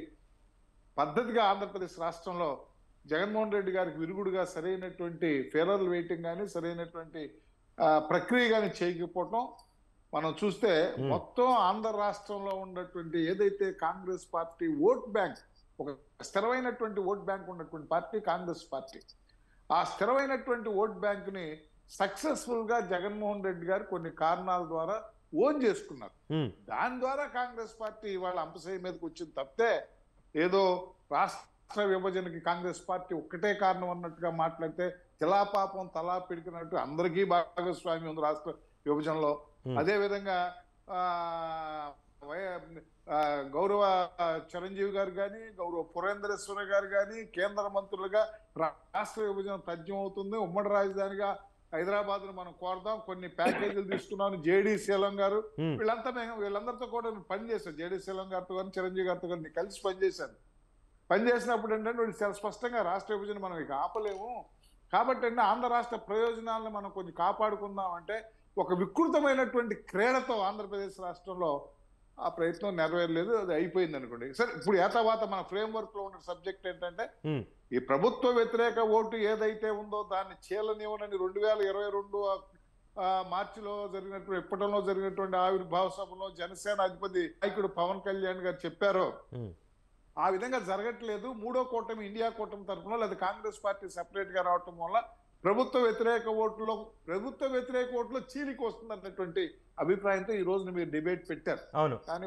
పద్ధతిగా ఆంధ్రప్రదేశ్ రాష్ట్రంలో జగన్మోహన్ రెడ్డి గారికి విరుగుడుగా సరైనటువంటి ఫెయిలర్లు వేయటం కానీ సరైనటువంటి ప్రక్రియ కానీ చేయకపోవటం మనం చూస్తే మొత్తం ఆంధ్ర రాష్ట్రంలో ఉన్నటువంటి ఏదైతే కాంగ్రెస్ పార్టీ ఓట్ బ్యాంక్, ఒక స్థిరమైనటువంటి ఓట్ బ్యాంక్ ఉన్నటువంటి పార్టీ కాంగ్రెస్ పార్టీ, ఆ స్థిరమైనటువంటి ఓట్ బ్యాంక్ ని సక్సెస్ఫుల్ గా జగన్మోహన్ రెడ్డి గారు కొన్ని కారణాల ద్వారా ఓన్ చేసుకున్నారు. దాని ద్వారా కాంగ్రెస్ పార్టీ ఇవాళ అంపశయ్య మీదకి వచ్చింది తప్పితే ఏదో రాష్ట్ర విభజనకి కాంగ్రెస్ పార్టీ ఒక్కటే కారణం అన్నట్టుగా మాట్లాడితే తిలాపాపం తలా పిడికినట్టు అందరికీ భాగస్వామ్యం ఉంది రాష్ట్ర విభజనలో. అదే విధంగా గౌరవ చిరంజీవి గారు కానీ, గౌరవ పురేంద్రేశ్వర గారు కానీ కేంద్ర మంత్రులుగా రాష్ట్ర విభజన తథ్యం అవుతుంది, ఉమ్మడి రాజధానిగా హైదరాబాద్ ను మనం కోరదాం, కొన్ని ప్యాకేజీలు తీసుకున్నాను, జేడీ శీలం గారు వీళ్ళందరితో కూడా పనిచేశాను, జేడీ శీలం గారితో కానీ చిరంజీవి గారితో కానీ కలిసి పనిచేశాను. పనిచేసినప్పుడు ఏంటంటే వీళ్ళు చాలా స్పష్టంగా రాష్ట్ర విభజన మనం ఇక ఆపలేము కాబట్టి ఆంధ్ర రాష్ట్ర ప్రయోజనాలను మనం కొంచెం కాపాడుకుందాం అంటే ఒక వికృతమైనటువంటి క్రీడతో ఆంధ్రప్రదేశ్ రాష్ట్రంలో ఆ ప్రయత్నం నెరవేరలేదు, అది అయిపోయింది అనుకోండి. సరే, ఇప్పుడు ఏతావాత మన ఫ్రేమ్వర్క్ లో ఉన్న సబ్జెక్ట్ ఏంటంటే ఈ ప్రభుత్వ వ్యతిరేక ఓటు ఏదైతే ఉందో దాన్ని చీలనివ్వనని 2022 మార్చిలో జరిగినటువంటి ఇప్పటిలో జరిగినటువంటి ఆవిర్భావ సభలో జనసేన అధిపతి నాయకుడు పవన్ కళ్యాణ్ గారు చెప్పారో ఆ విధంగా జరగట్లేదు. మూడో కూటమి, ఇండియా కూటమి తరఫున లేదా కాంగ్రెస్ పార్టీ సెపరేట్ గా రావటం వల్ల ప్రభుత్వ వ్యతిరేక ఓట్లో చీలికి వస్తుంది అన్నటువంటి అభిప్రాయంతో ఈ రోజున మీరు డిబేట్ పెట్టారు. అవును, కానీ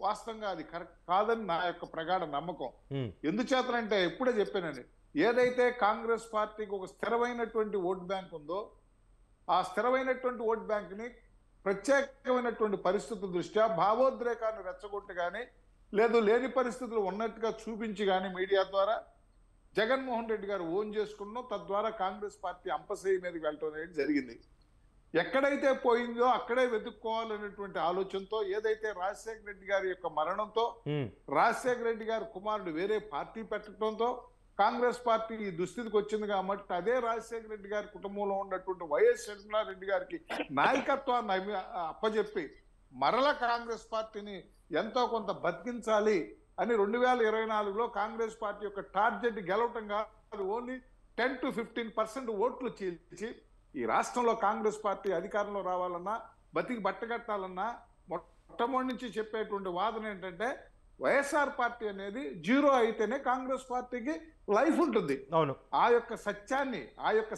వాస్తవంగా అది కరెక్ట్ కాదని నా యొక్క ప్రగాఢ నమ్మకం. ఎందుచేతనంటే ఇప్పుడే చెప్పానండి, ఏదైతే కాంగ్రెస్ పార్టీకి ఒక స్థిరమైనటువంటి ఓట్ బ్యాంక్ ఉందో ఆ స్థిరమైనటువంటి ఓట్ బ్యాంక్ ని ప్రత్యేకమైనటువంటి పరిస్థితుల దృష్ట్యా భావోద్రేకాన్ని రెచ్చగొట్టి కానీ లేదు లేని పరిస్థితులు ఉన్నట్టుగా చూపించి కానీ మీడియా ద్వారా జగన్మోహన్ రెడ్డి గారు ఓన్ చేసుకున్నాం, తద్వారా కాంగ్రెస్ పార్టీ అంపశయ్య మీదకి వెళ్ళటం అనేది జరిగింది. ఎక్కడైతే పోయిందో అక్కడే వెతుక్కోవాలనేటువంటి ఆలోచనతో ఏదైతే రాజశేఖర రెడ్డి గారి యొక్క మరణంతో రాజశేఖర రెడ్డి గారి కుమారుడు వేరే పార్టీ పెట్టడంతో కాంగ్రెస్ పార్టీ ఈ దుస్థితికి వచ్చింది కాబట్టి అదే రాజశేఖర రెడ్డి గారి కుటుంబంలో ఉన్నటువంటి వైఎస్ రెడ్డి గారికి నాయకత్వాన్ని అప్పజెప్పి మరల కాంగ్రెస్ పార్టీని ఎంతో కొంత బతికించాలి అని 2024లో కాంగ్రెస్ పార్టీ యొక్క టార్గెట్ గెలవటం కాదు, ఓన్లీ 10 to 15% ఓట్లు చీల్చి ఈ రాష్ట్రంలో కాంగ్రెస్ పార్టీ అధికారంలో రావాలన్నా బట్టగట్టాలన్నా మొట్టమొదటి నుంచి చెప్పేటువంటి వాదన ఏంటంటే వైఎస్ఆర్ పార్టీ అనేది 0 అయితేనే కాంగ్రెస్ పార్టీకి లైఫ్ ఉంటుంది. అవును, ఆ యొక్క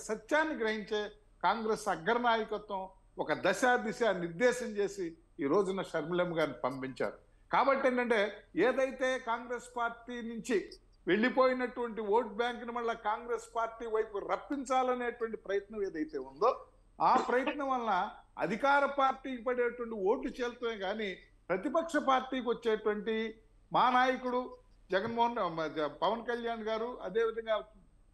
సత్యాన్ని గ్రహించే కాంగ్రెస్ అగ్రనాయకత్వం ఒక దిశ నిర్దేశం చేసి ఈ రోజున షర్మిలమ్మ గారిని పంపించారు. కాబట్టి ఏంటంటే ఏదైతే కాంగ్రెస్ పార్టీ నుంచి వెళ్ళిపోయినటువంటి ఓట్ బ్యాంక్ ని మళ్ళీ కాంగ్రెస్ పార్టీ వైపు రప్పించాలనేటువంటి ప్రయత్నం ఏదైతే ఉందో ఆ ప్రయత్నం వలన అధికార పార్టీకి పడేటువంటి ఓట్లు చేలుతాయి కానీ ప్రతిపక్ష పార్టీకి వచ్చేటువంటి మా నాయకుడు పవన్ కళ్యాణ్ గారు, అదేవిధంగా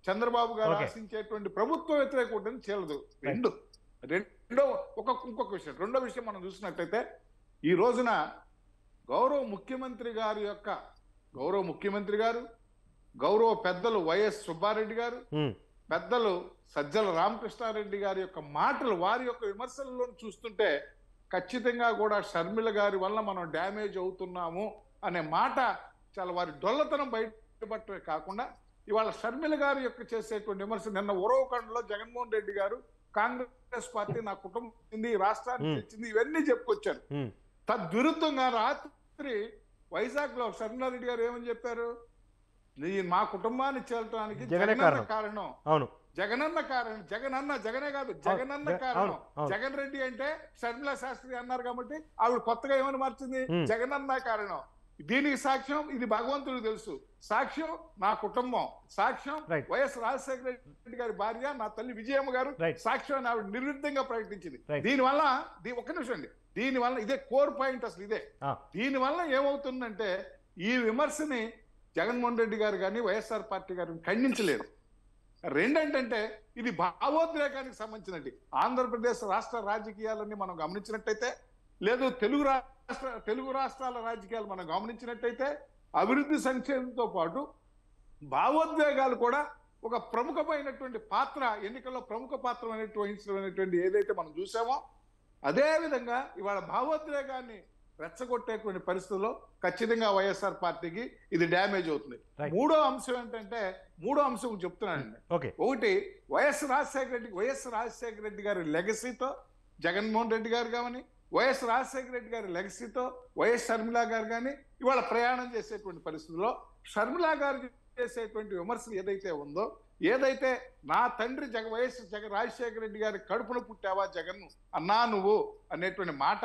చంద్రబాబు గారు ఆశించేటువంటి ప్రభుత్వ వ్యతిరేక ఓటుని చేలదు. రెండో ఇంకొక విషయం, రెండో విషయం మనం చూసినట్లయితే ఈ రోజున గౌరవ ముఖ్యమంత్రి గారు, గౌరవ పెద్దలు వైఎస్ సుబ్బారెడ్డి గారు, పెద్దలు సజ్జల రామకృష్ణారెడ్డి గారి యొక్క మాటలు, వారి యొక్క విమర్శలలో చూస్తుంటే ఖచ్చితంగా కూడా షర్మిల గారి వల్ల మనం డ్యామేజ్ అవుతున్నాము అనే మాట చాలా వారి డొల్లతనం బయటపడటమే కాకుండా ఇవాళ షర్మిల గారి యొక్క చేసేటువంటి విమర్శ, నిన్న ఉరవకొండలో జగన్మోహన్ రెడ్డి గారు కాంగ్రెస్ పార్టీ నా కుటుంబం రాష్ట్రానికి తెచ్చింది ఇవన్నీ చెప్పుకొచ్చారు. తద్విరుద్ధంగా రాత్రి వైజాగ్ లో షర్మిలారెడ్డి గారు ఏమని చెప్పారు, మా కుటుంబాన్ని చేరటానికి జగనన్న కారణం, జగనన్న కారణం, జగనే కాదు జగనన్న కారణం, జగన్ రెడ్డి అంటే షర్మిలా శాస్త్రి అన్నారు కాబట్టి ఆవిడ కొత్తగా ఏమని మార్చింది, జగనన్న కారణం. దీనికి సాక్ష్యం ఇది భగవంతుడికి తెలుసు, సాక్ష్యం నా కుటుంబం, సాక్ష్యం వైఎస్ రాజశేఖర రెడ్డి గారి భార్య నా తల్లి విజయమ్మ గారు, సాక్ష్యం ఆవిడ నిర్విధంగా ప్రకటించింది. దీనివల్ల ఒక్క నిమిషం అండి, దీనివల్ల ఇదే కోర్ పాయింట్, అసలు ఇదే. దీనివల్ల ఏమవుతుందంటే ఈ విమర్శని జగన్మోహన్ రెడ్డి గారు కానీ వైఎస్ఆర్ పార్టీ గారు ఖండించలేరు. రెండేంటంటే ఇది భావోద్రేకానికి సంబంధించినట్టు ఆంధ్రప్రదేశ్ రాష్ట్ర రాజకీయాలన్నీ మనం గమనించినట్టయితే, లేదు తెలుగు రాష్ట్రాల రాజకీయాలు మనం గమనించినట్టయితే అభివృద్ధి సంక్షేమంతో పాటు భావోద్వేగాలు కూడా ఒక ప్రముఖమైనటువంటి పాత్ర, ఎన్నికల్లో ప్రముఖ పాత్ర వహించడం ఏదైతే మనం చూసామో అదే విధంగా ఇవాళ భావోద్వేగాన్ని రెచ్చగొట్టేటువంటి పరిస్థితుల్లో ఖచ్చితంగా వైఎస్ఆర్ పార్టీకి ఇది డ్యామేజ్ అవుతుంది. మూడో అంశం చెప్తున్నానండి. ఒకటి వైఎస్ రాజశేఖర రెడ్డి గారి లెగసీతో జగన్మోహన్ రెడ్డి గారు కానీ, వైఎస్ రాజశేఖర రెడ్డి గారి లెగసీతో వైఎస్ షర్మిలా గారు కానీ ఇవాళ ప్రయాణం చేసేటువంటి పరిస్థితుల్లో షర్మిలా గారు చేసేటువంటి విమర్శలు ఏదైతే ఉందో, ఏదైతే నా తండ్రి వైఎస్ రాజశేఖర రెడ్డి గారి కడుపున పుట్టావా జగన్ అన్నా నువ్వు అనేటువంటి మాట,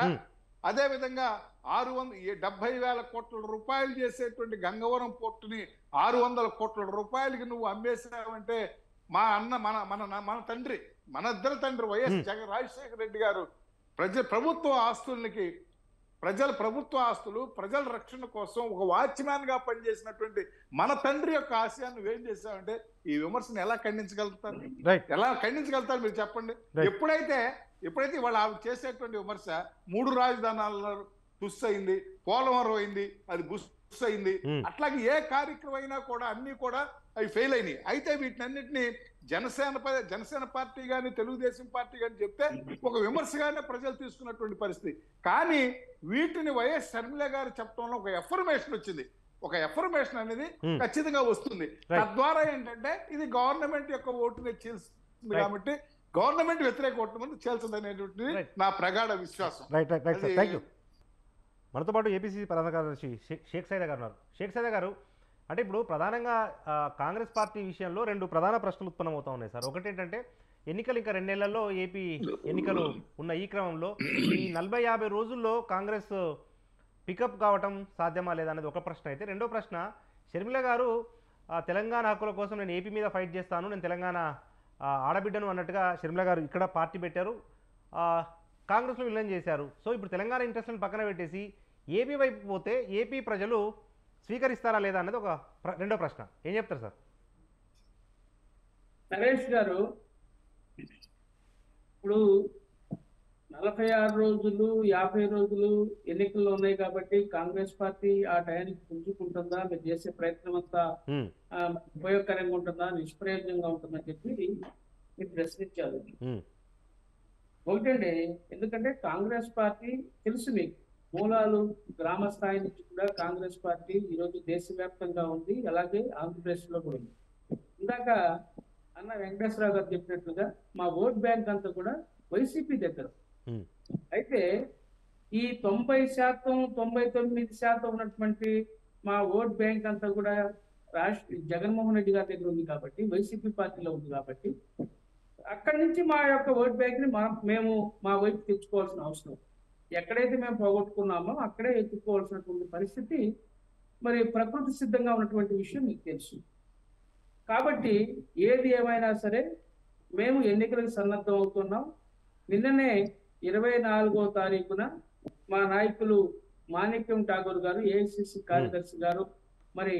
అదే విధంగా 670,000 కోట్ల రూపాయలు చేసేటువంటి గంగవరం పోర్టుని 600 కోట్ల రూపాయలకి నువ్వు అమ్మేసావంటే మా అన్న మన తండ్రి, మన ఇద్దరు తండ్రి వైఎస్ రాజశేఖర రెడ్డి గారు ప్రభుత్వ ఆస్తులు ప్రజల రక్షణ కోసం ఒక వాచ్మ్యాన్ గా పనిచేసినటువంటి మన తండ్రి యొక్క ఆశయాన్ని నువ్వేం చేశావంటే ఈ విమర్శను ఎలా ఖండించగలుగుతారు మీరు చెప్పండి. ఎప్పుడైతే ఇవాళ ఆవిడ చేసేటువంటి విమర్శ 3 రాజధానుల బుస్ అయింది, పోలవరం అయింది, అది బుస్ అయింది, అట్లాగే ఏ కార్యక్రమం అయినా కూడా అన్ని కూడా అవి ఫెయిల్ అయినాయి. అయితే వీటినన్నింటినీ జనసేన పార్టీ కానీ తెలుగుదేశం పార్టీ కానీ చెప్తే ఒక విమర్శగానే ప్రజలు తీసుకున్నటువంటి పరిస్థితి. కానీ వీటిని వైఎస్ షర్మిల గారు చెప్పడంలో ఒక ఎఫర్మేషన్ వచ్చింది. ఒక ఎఫర్మేషన్ అనేది ఖచ్చితంగా వస్తుంది. తద్వారా ఏంటంటే ఇది గవర్నమెంట్ యొక్క ఓటుని చీల్స్తుంది కాబట్టి గవర్నమెంట్ వ్యతిరేక ఓటు మంది చేల్చదు అనేటువంటిది నా ప్రగాఢ విశ్వాసం. మనతో పాటు ఏపీసీసీ ప్రధాన కార్యదర్శి షేక్ సైదా గారు ఉన్నారు. షేక్ సైదా గారు, అంటే ఇప్పుడు ప్రధానంగా కాంగ్రెస్ పార్టీ విషయంలో 2 ప్రధాన ప్రశ్నలు ఉత్పన్నమవుతా ఉన్నాయి సార్. ఒకటి ఏంటంటే ఎన్నికలు ఇంకా 2 నెలల్లో ఏపీ ఎన్నికలు ఉన్న ఈ క్రమంలో ఈ 40-50 రోజుల్లో కాంగ్రెస్ పికప్ కావటం సాధ్యమా లేదా అనేది ఒక ప్రశ్న అయితే, రెండో ప్రశ్న షర్మిల గారు తెలంగాణ హక్కుల కోసం నేను ఏపీ మీద ఫైట్ చేస్తాను, నేను తెలంగాణ ఆడబిడ్డను అన్నట్టుగా షర్మిల గారు ఇక్కడ పార్టీ పెట్టారు, కాంగ్రెస్లో విలీనం చేశారు. సో ఇప్పుడు తెలంగాణ ఇంట్రెస్ట్ని పక్కన పెట్టేసి ఏపీ వైపు పోతే ఏపీ ప్రజలు స్వీకరిస్తారా లేదా అనేది ఒక రెండో ప్రశ్న. ఏం చెప్తారు సార్? నరేష్ గారు, ఇప్పుడు 46 రోజులు 50 రోజులు ఎన్నికల్లో ఉన్నాయి కాబట్టి కాంగ్రెస్ పార్టీ ఆ టయానికి పుంజుకుంటుందా, మీరు చేసే ప్రయత్నం అంతా ఉపయోగకరంగా ఉంటుందా, నిష్ప్రయోజనంగా ఉంటుందని చెప్పి మీరు ప్రశ్నించారు. ఒకటండి, ఎందుకంటే కాంగ్రెస్ పార్టీ తెలుసు మీకు, మూలాలు గ్రామ స్థాయి నుంచి కూడా కాంగ్రెస్ పార్టీ ఈరోజు దేశవ్యాప్తంగా ఉంది, అలాగే ఆంధ్రప్రదేశ్ లో కూడా ఉంది. ఇందాక అన్న వెంకటేశ్వరరావు గారు చెప్పినట్లుగా మా ఓట్ బ్యాంక్ అంతా కూడా వైసీపీ దగ్గర. అయితే ఈ 90% ఉన్నటువంటి మా ఓట్ బ్యాంక్ అంతా కూడా జగన్మోహన్ రెడ్డి గారి దగ్గర ఉంది కాబట్టి, వైసీపీ పార్టీలో ఉంది కాబట్టి అక్కడి నుంచి మా యొక్క ఓట్ బ్యాంక్ ని మేము మా వైపు తెచ్చుకోవాల్సిన అవసరం, ఎక్కడైతే మేము పోగొట్టుకున్నామో అక్కడే ఎత్తుకోవాల్సినటువంటి పరిస్థితి మరి ప్రకృతి సిద్ధంగా ఉన్నటువంటి విషయం మీకు తెలుసు. కాబట్టి ఏది ఏమైనా సరే మేము ఎన్నికలకు సన్నద్ధం అవుతున్నాం. నిన్ననే 24వ తారీఖున మా నాయకులు మాణిక్యం ఠాగూర్ గారు, ఏఐసిసి కార్యదర్శి గారు మరి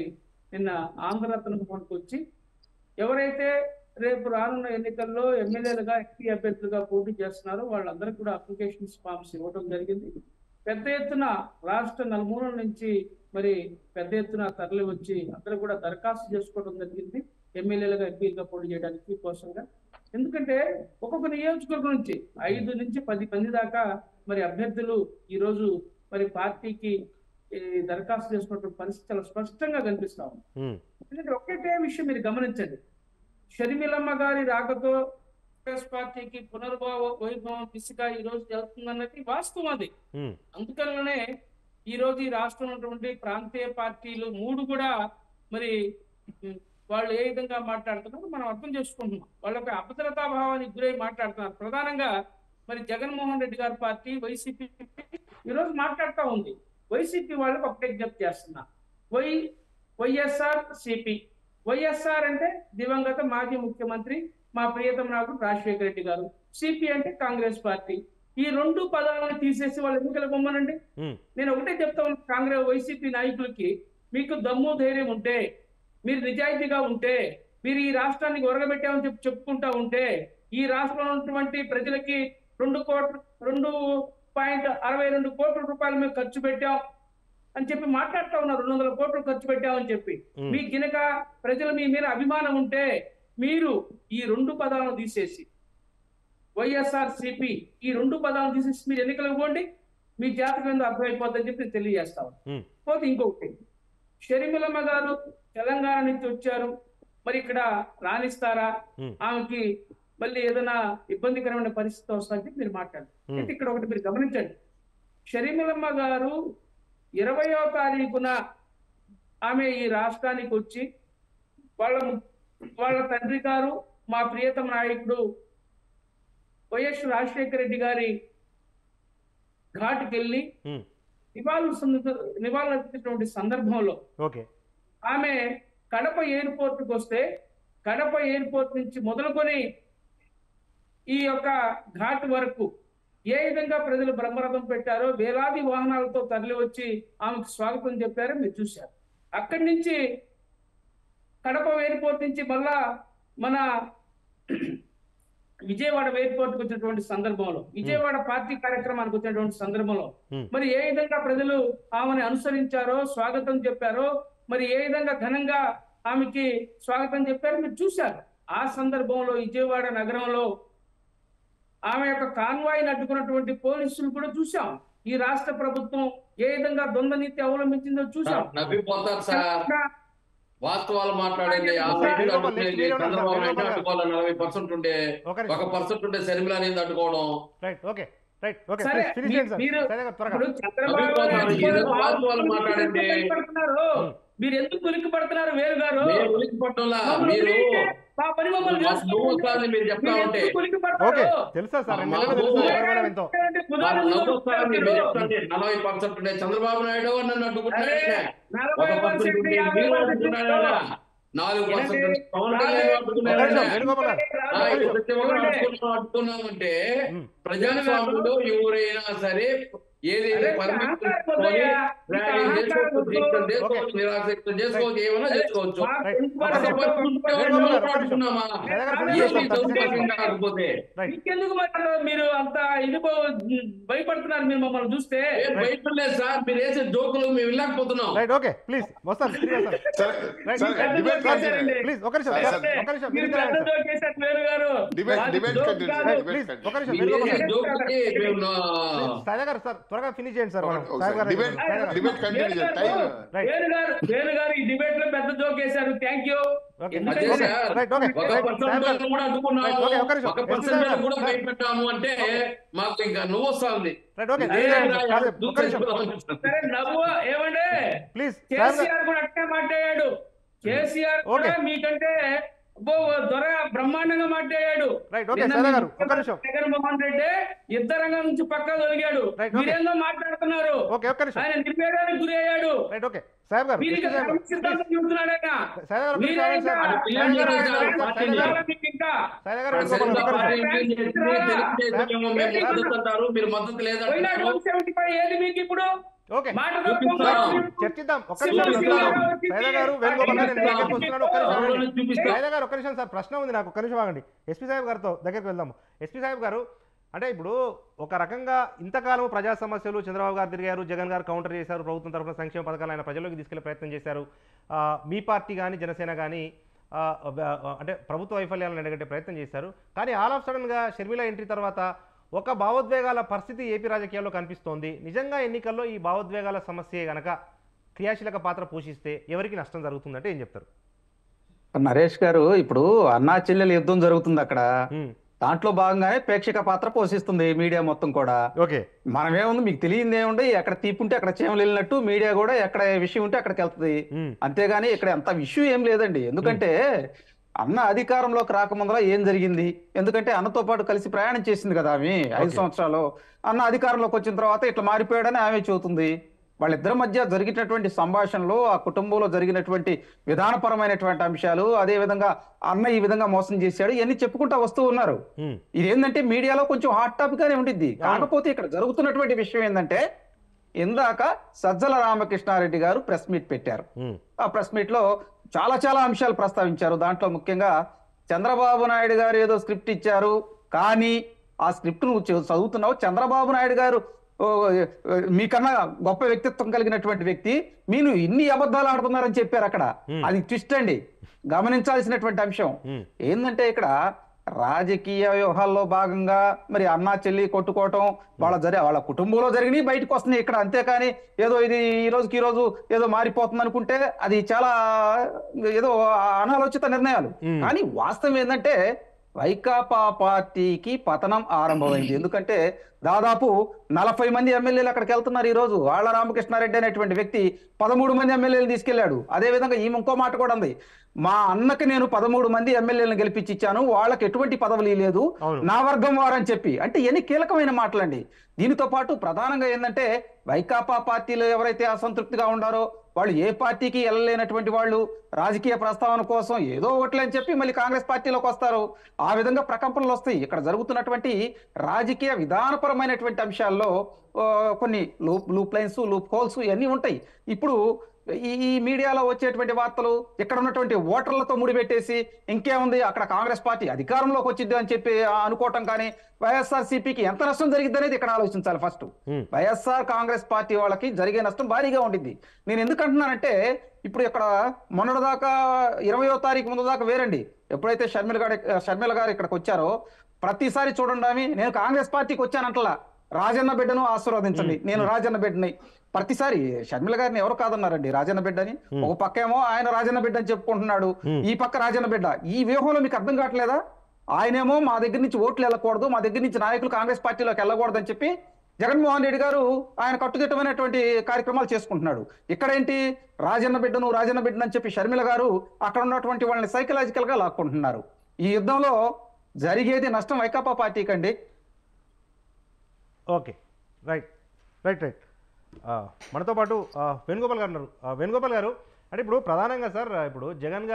నిన్న ఆంధ్రరత్న భవన్కి వచ్చి ఎవరైతే రేపు రానున్న ఎన్నికల్లో ఎమ్మెల్యేలుగా, ఎంపీ అభ్యర్థులుగా పోటీ చేస్తున్నారో వాళ్ళందరికీ కూడా అప్లికేషన్స్ ఫామ్స్ ఇవ్వడం జరిగింది. పెద్ద ఎత్తున రాష్ట్ర నలుమూలల నుంచి మరి పెద్ద ఎత్తున తరలి వచ్చి అందరూ కూడా దరఖాస్తు చేసుకోవడం జరిగింది ఎమ్మెల్యేలుగా, ఎంపీలుగా పోటీ చేయడానికి కోసంగా. ఎందుకంటే ఒక్కొక్క నియోజకవర్గం నుంచి 5 నుంచి 10 మంది దాకా మరి అభ్యర్థులు ఈరోజు మరి పార్టీకి దరఖాస్తు చేసుకున్న పరిస్థితి చాలా స్పష్టంగా కనిపిస్తా ఉంది. ఎందుకంటే ఒకటే విషయం మీరు గమనించండి, షర్మిలమ్మ గారి రాకతో కాంగ్రెస్ పార్టీకి పునర్భావ వైభవం దిశగా ఈ రోజు జరుగుతుందన్నది వాస్తవం. అది అందుకనే ఈ రోజు ఈ రాష్ట్రంలో ఉన్నటువంటి ప్రాంతీయ పార్టీలు 3 కూడా మరి వాళ్ళు ఏ విధంగా మాట్లాడుతున్నారో మనం అర్థం చేసుకుంటున్నాం. వాళ్ళకి అభద్రతా భావానికి గురై మాట్లాడుతున్నారు. ప్రధానంగా మరి జగన్మోహన్ రెడ్డి గారి పార్టీ వైసీపీ ఈరోజు మాట్లాడుతూ ఉంది. వైసీపీ వాళ్ళకి ఒకటే విజ్ఞప్తి చేస్తున్నా, వైఎస్ఆర్ సిపి. వైఎస్ఆర్ అంటే దివంగత మాజీ ముఖ్యమంత్రి మా ప్రియతమ నాయకుడు రాజశేఖర రెడ్డి గారు, సిపి అంటే కాంగ్రెస్ పార్టీ. ఈ 2 పదాలను తీసేసి వాళ్ళు ఎన్నికలకు పొమ్మనండి. నేను ఒకటే చెప్తా ఉన్నాను కాంగ్రెస్ వైసీపీ నాయకులకి, మీకు దమ్ము ధైర్యం ఉంటే, మీరు నిజాయితీగా ఉంటే, మీరు ఈ రాష్ట్రానికి ఒరగబెట్టామని చెప్పుకుంటా ఉంటే, ఈ రాష్ట్రంలో ఉన్నటువంటి ప్రజలకి 2.62 కోట్ల రూపాయలు మేము ఖర్చు పెట్టాం అని చెప్పి మాట్లాడుతూ ఉన్నారు. 200 కోట్లు ఖర్చు పెట్టామని చెప్పి మీకు గినక ప్రజలు మీ మీద అభిమానం ఉంటే మీరు ఈ 2 పదాలను తీసేసి వైఎస్ఆర్ సిపి ఈ 2 పదాలను తీసేసి మీరు ఎన్నికలకు పోండి, మీ జాతకం ఏందో అర్థమైపోద్దని చెప్పి నేను తెలియజేస్తాను. పోతే ఇంకొకటి, షర్మిలమ్మ గారు తెలంగాణ నుంచి వచ్చారు, మరి ఇక్కడ రాణిస్తారా, ఆమెకి మళ్ళీ ఏదైనా ఇబ్బందికరమైన పరిస్థితి వస్తుందని చెప్పి మీరు మాట్లాడారు. అయితే ఇక్కడ ఒకటి మీరు గమనించండి, షర్మిలమ్మ గారు 20వ తారీఖున ఆమె ఈ రాష్ట్రానికి వచ్చి వాళ్ళ తండ్రి గారు మా ప్రియతమ నాయకుడు వైఎస్ రాజశేఖర రెడ్డి గారి ఘాటుకి వెళ్ళి నివాళులర్పించినటువంటి సందర్భంలో ఆమె కడప ఎయిర్పోర్ట్కి వస్తే, కడప ఎయిర్పోర్ట్ నుంచి మొదలుకొని ఈ యొక్క ఘాట్ వరకు ఏ విధంగా ప్రజలు బ్రహ్మరథం పెట్టారో, వేలాది వాహనాలతో తరలి వచ్చి ఆమెకు స్వాగతం చెప్పారో మీరు చూశారు. అక్కడి నుంచి కడప ఎయిర్పోర్ట్ నుంచి మళ్ళా మన విజయవాడ ఎయిర్పోర్ట్కి వచ్చినటువంటి సందర్భంలో, విజయవాడ పార్టీ కార్యక్రమానికి వచ్చినటువంటి సందర్భంలో మరి ఏ విధంగా ప్రజలు ఆమెను అనుసరించారో, స్వాగతం చెప్పారో, మరి ఏ విధంగా ఘనంగా ఆమెకి స్వాగతం చెప్పారో మీరు చూశారు. ఆ సందర్భంలో విజయవాడ నగరంలో ఆమె యొక్క కాన్వాయ్ని అడ్డుకున్నటువంటి పోలీసులు కూడా చూసాం. ఈ రాష్ట్ర ప్రభుత్వం ఏ విధంగా ద్వంద్వ నీతి అవలంబించిందో చూసాం. వాస్తవాలు మాట్లాడండి. ఆ సైడ్ అడ్డుకునేది చంద్రబాబు నాయుడు అడ్డుకోవాలి, 40% ఉండే 1% ఉండే షర్మిల అనేది అడ్డుకోవడం. మీరు ఎందుకు ఉలిక్కి పడుతున్నారు వేరు గారు? ఉలిక్కి పట్టంలా మీరు మీరు చెప్తా ఉంటే 40% ఉండే చంద్రబాబు నాయుడు నన్ను అడ్డుకుంటున్నాడు, 4% పవన్ కళ్యాణ్ అడ్డుకున్నామంటే ప్రజాస్వామ్యంలో ఎవరైనా సరే ఏదైతే పర్మిషన్ నిరాశక్తం చేసుకోవచ్చు, ఏమైనా చేసుకోవచ్చు. ఇంకెందుకు మీరు అంత ఇది భయపడుతున్నారు? మీరు మమ్మల్ని చూస్తే భయపడలేదు సార్, మీరు వేసే జోకులు మేము వెళ్ళకపోతున్నాం. త్వరగా ఫినిష్ చేయండి సార్. వేణు గారు ఈ డిబేట్ లో పెద్ద జోక్ వేశారు. Thank you. భయపెట్టాము అంటే మాకు ఇంకా నువ్వు వస్తుంది. నవ్వు ఏమంటే కేసీఆర్ కూడా అట్టే మాట్లాడాడు. కేసీఆర్ కూడా మీకంటే దొర బ్రహ్మాండంగా మాట్లాడాడు. రైట్, ఓకే నిన్న సైదా మీ గారు ఒక్క ముఖ్యమంత్రి నిమిషం. జగన్మోహన్ రెడ్డి యుద్ధరంగం నుంచి పక్క తొలిగాడు. Right, okay. మీరేందో మాట్లాడుతున్నారు. ఓకే ఒక్క నిమిషం. ఆయన నిర్వేదానికి గురి అయ్యాడు. రైట్, ఓకే సాహెబ్ గారు వీరికి ఎస్పీ సాహెబ్ గారు సిద్ధాంతం చెబుతున్నాడు ఆయన. సైదా గారు ఒక్క నిమిషం మీరే ఆగండి ఇంకా సార్. పిల్లలు సైదా గారు చేశారు, ఆగండి సార్. పార్టీ సైదా గారు మీకు ఇంకా సైదా గారు ప్రజల వేణుగోపాల్ ఒక్క పార్టీ నిమిషం. ఏంటి అంటే తెలుగుదేశమేమో మేము మద్దతు అంటారు, మీరు మద్దతు పోయినా లేదంటారు. 175 ఏది మీకు ఇప్పుడు ఓకే మాట చర్చిద్దాం. ఒక్క నిమిషం సైదా గారు వేణుగోపాల్ గారు నేను దగ్గరికి వస్తున్నాను. ఒక్క నిమిషం ఆగండి. చూపిస్తాం. సైదా గారు ఒక్క నిమిషం సార్, ప్రశ్న ఉంది నాకు, ఒక్క నిమిషం ఆగండి. ఎస్పీ సాహెబ్ గారితో దగ్గరికి వెళ్దాము. ఎస్పీ సాహెబ్ గారు, అంటే ఇప్పుడు ఒక రకంగా ఇంతకాలం ప్రజా సమస్యలు చంద్రబాబు గారు తిరిగారు, జగన్ గారు కౌంటర్ చేశారు, ప్రభుత్వం తరఫున సంక్షేమ పథకాలు ఆయన ప్రజల్లోకి తీసుకెళ్లే ప్రయత్నం చేశారు. మీ పార్టీ కానీ జనసేన కానీ అంటే ప్రభుత్వ వైఫల్యాలను ఎండగట్టే ప్రయత్నం చేశారు. కానీ ఆల్ ఆఫ్ సడన్గా షర్మిల ఎంట్రీ తర్వాత ఒక భావోద్వేగాల పరిస్థితి ఏపీ రాజకీయాల్లో కనిపిస్తోంది. నిజంగా ఎన్నికల్లో ఈ భావోద్వేగాల సమస్య గనక క్రియాశీలక పాత్ర పోషిస్తే ఎవరికి నష్టం జరుగుతుందంటే ఏం చెప్తారు? నరేష్ గారు, ఇప్పుడు అన్నా చెల్లెల యుద్ధం జరుగుతుంది అక్కడ. ఉమ్, దాంట్లో భాగంగానే ప్రేక్షక పాత్ర పోషిస్తుంది మీడియా మొత్తం కూడా. ఓకే. మనమేముంది, మీకు తెలియదు ఏముంది, ఎక్కడ తీపుంటే అక్కడ చేమలు వెళ్ళినట్టు మీడియా కూడా ఎక్కడ విషయం ఉంటే అక్కడికి వెళ్తుంది. ఉమ్, అంతేగాని ఇక్కడ అంత విషయం ఏం లేదండి. ఎందుకంటే అన్న అధికారంలోకి రాకముందర ఏం జరిగింది, ఎందుకంటే అన్నతో పాటు కలిసి ప్రయాణం చేసింది కదా ఆమె 5 సంవత్సరాలు. అన్న అధికారంలోకి వచ్చిన తర్వాత ఇట్లా మారిపోయాడని ఆమె చెబుతుంది. వాళ్ళిద్దరి మధ్య జరిగినటువంటి సంభాషణలు, ఆ కుటుంబంలో జరిగినటువంటి విధానపరమైనటువంటి అంశాలు, అదే విధంగా అన్న ఈ విధంగా మోసం చేశాడు, ఇవన్నీ చెప్పుకుంటా వస్తూ ఉన్నారు. ఉమ్, ఇదేంటంటే మీడియాలో కొంచెం హాట్ టాపిక్ గానే ఉండిద్ది. కాకపోతే ఇక్కడ జరుగుతున్నటువంటి విషయం ఏంటంటే, ఇందాక సజ్జల రామకృష్ణారెడ్డి గారు ప్రెస్ మీట్ పెట్టారు. ఉమ్, ఆ ప్రెస్ మీట్ లో చాలా అంశాలు ప్రస్తావించారు. దాంట్లో ముఖ్యంగా చంద్రబాబు నాయుడు గారు ఏదో స్క్రిప్ట్ ఇచ్చారు, కానీ ఆ స్క్రిప్ట్ నువ్వు చదువుతున్నావు. చంద్రబాబు నాయుడు గారు మీకన్నా గొప్ప వ్యక్తిత్వం కలిగినటువంటి వ్యక్తి, మీరు ఇన్ని అబద్ధాలు ఆడుతున్నారని చెప్పారు అక్కడ. అది ట్విస్ట్ అండి, గమనించాల్సినటువంటి అంశం. ఏంటంటే ఇక్కడ రాజకీయ వ్యూహాల్లో భాగంగా మరి అన్నా చెల్లి కొట్టుకోవటం వాళ్ళ కుటుంబంలో జరిగినాయి బయటకు వస్తున్నాయి ఇక్కడ. అంతేకాని ఏదో ఇది ఈ రోజు ఏదో మారిపోతుంది అనుకుంటే అది చాలా ఏదో అనాలోచిత నిర్ణయాలు. కానీ వాస్తవం ఏంటంటే వైకాపా పార్టీకి పతనం ఆరంభమైంది. ఎందుకంటే దాదాపు 40 మంది ఎమ్మెల్యేలు అక్కడికి వెళ్తున్నారు ఈ రోజు. ఆళ్ల రామకృష్ణారెడ్డి అనేటువంటి వ్యక్తి 13 మంది ఎమ్మెల్యేలు తీసుకెళ్లాడు. అదే విధంగా ఈ ఇంకో మాట కూడా ఉంది, మా అన్నకి నేను 13 మంది ఎమ్మెల్యేలను గెలిపించి ఇచ్చాను, వాళ్ళకి ఎటువంటి పదవులు లేదు, నా వర్గం వారని చెప్పి. అంటే ఎన్ని కీలకమైన మాటలండి. దీనితో పాటు ప్రధానంగా ఏంటంటే వైకాపా పార్టీలో ఎవరైతే అసంతృప్తిగా ఉండారో వాళ్ళు ఏ పార్టీకి వెళ్ళలేనటువంటి వాళ్ళు రాజకీయ ప్రస్తావన కోసం ఏదో ఒకటి అని చెప్పి మళ్ళీ కాంగ్రెస్ పార్టీలోకి వస్తారు. ఆ విధంగా ప్రకంపనలు వస్తాయి. ఇక్కడ జరుగుతున్నటువంటి రాజకీయ విధానపరమైనటువంటి అంశాల్లో కొన్ని లూప్ లైన్స్, లూప్ హోల్స్ ఇవన్నీ ఉంటాయి. ఇప్పుడు ఈ మీడియాలో వచ్చేటువంటి వార్తలు ఇక్కడ ఉన్నటువంటి ఓటర్లతో ముడిపెట్టేసి ఇంకేముంది అక్కడ కాంగ్రెస్ పార్టీ అధికారంలోకి వచ్చింది అని చెప్పి అనుకోవటం, కానీ వైఎస్ఆర్సీపీకి ఎంత నష్టం జరిగింది అనేది ఇక్కడ ఆలోచించాలి. ఫస్ట్ వైఎస్ఆర్ కాంగ్రెస్ పార్టీ వాళ్ళకి జరిగే నష్టం భారీగా ఉండింది. నేను ఎందుకు అంటున్నానంటే ఇప్పుడు ఇక్కడ మొన్నటిదాకా 20వ తారీఖు ముందు దాకా వేరండి. ఎప్పుడైతే షర్మిల గారు ఇక్కడికి వచ్చారో ప్రతిసారి చూడండి, నేను కాంగ్రెస్ పార్టీకి వచ్చానంటలా, రాజన్న బిడ్డను ఆశీర్వదించండి, నేను రాజన్న బిడ్డని. ప్రతిసారి షర్మిల గారిని ఎవరు కాదన్నారండి రాజన్న బిడ్డ అని. ఒక పక్క ఏమో ఆయన రాజన్న బిడ్డ అని చెప్పుకుంటున్నాడు, ఈ పక్క రాజన్న బిడ్డ. ఈ వ్యూహంలో మీకు అర్థం కావట్లేదా? ఆయనేమో మా దగ్గర నుంచి ఓట్లు వెళ్ళకూడదు, మా దగ్గర నుంచి నాయకులు కాంగ్రెస్ పార్టీలోకి వెళ్ళకూడదు అని చెప్పి జగన్మోహన్ రెడ్డి గారు ఆయన కట్టుదిట్టమైనటువంటి కార్యక్రమాలు చేసుకుంటున్నాడు. ఇక్కడేంటి రాజన్న బిడ్డను అని చెప్పి షర్మిల గారు అక్కడ ఉన్నటువంటి వాళ్ళని సైకలాజికల్ గా లాక్కుంటున్నారు. ఈ యుద్ధంలో జరిగేది నష్టం వైకాపా పార్టీకి అండి. Okay, right. మనతో పాటు వేణుగోపాల్ గారు ఉన్నారు. వేణుగోపాల్ గారు, అంటే ఇప్పుడు ప్రధానంగా సార్, ఇప్పుడు జగన్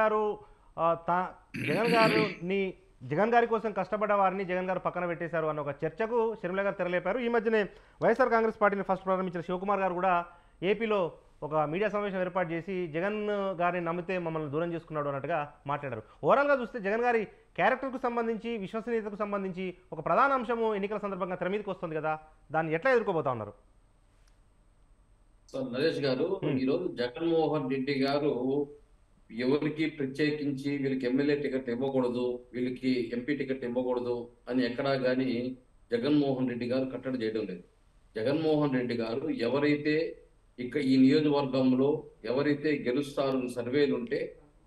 గారి కోసం కష్టపడ్డ వారిని జగన్ గారు పక్కన పెట్టేశారు అన్న ఒక చర్చకు షర్మిల గారు తెరలేపారు. ఈ మధ్యనే వైఎస్ఆర్ కాంగ్రెస్ పార్టీని ఫస్ట్ ప్రారంభించిన శివకుమార్ గారు కూడా ఏపీలో ఒక మీడియా సమావేశం ఏర్పాటు చేసి జగన్ గారిని నమ్మితే మమ్మల్ని దూరం చేసుకున్నాడు అన్నట్టుగా మాట్లాడారు. ఓవరాల్గా చూస్తే జగన్ గారి క్యారెక్టర్కు సంబంధించి, విశ్వసనీయతకు సంబంధించి ఒక ప్రధాన అంశము ఎన్నికల సందర్భంగా తెర మీదకి వస్తుంది కదా, దాన్ని ఎట్లా ఎదుర్కోబోతా ఉన్నారు? సో నరేష్ గారు, ఈరోజు జగన్మోహన్ రెడ్డి గారు ఎవరికి ప్రత్యేకించి వీళ్ళకి ఎమ్మెల్యే టికెట్ ఇవ్వకూడదు, వీళ్ళకి ఎంపీ టికెట్ ఇవ్వకూడదు అని ఎక్కడా కానీ జగన్మోహన్ రెడ్డి గారు కట్టడి చేయడం లేదు. జగన్మోహన్ రెడ్డి గారు ఎవరైతే ఈ నియోజకవర్గంలో ఎవరైతే గెలుస్తారో సర్వేలు ఉంటే,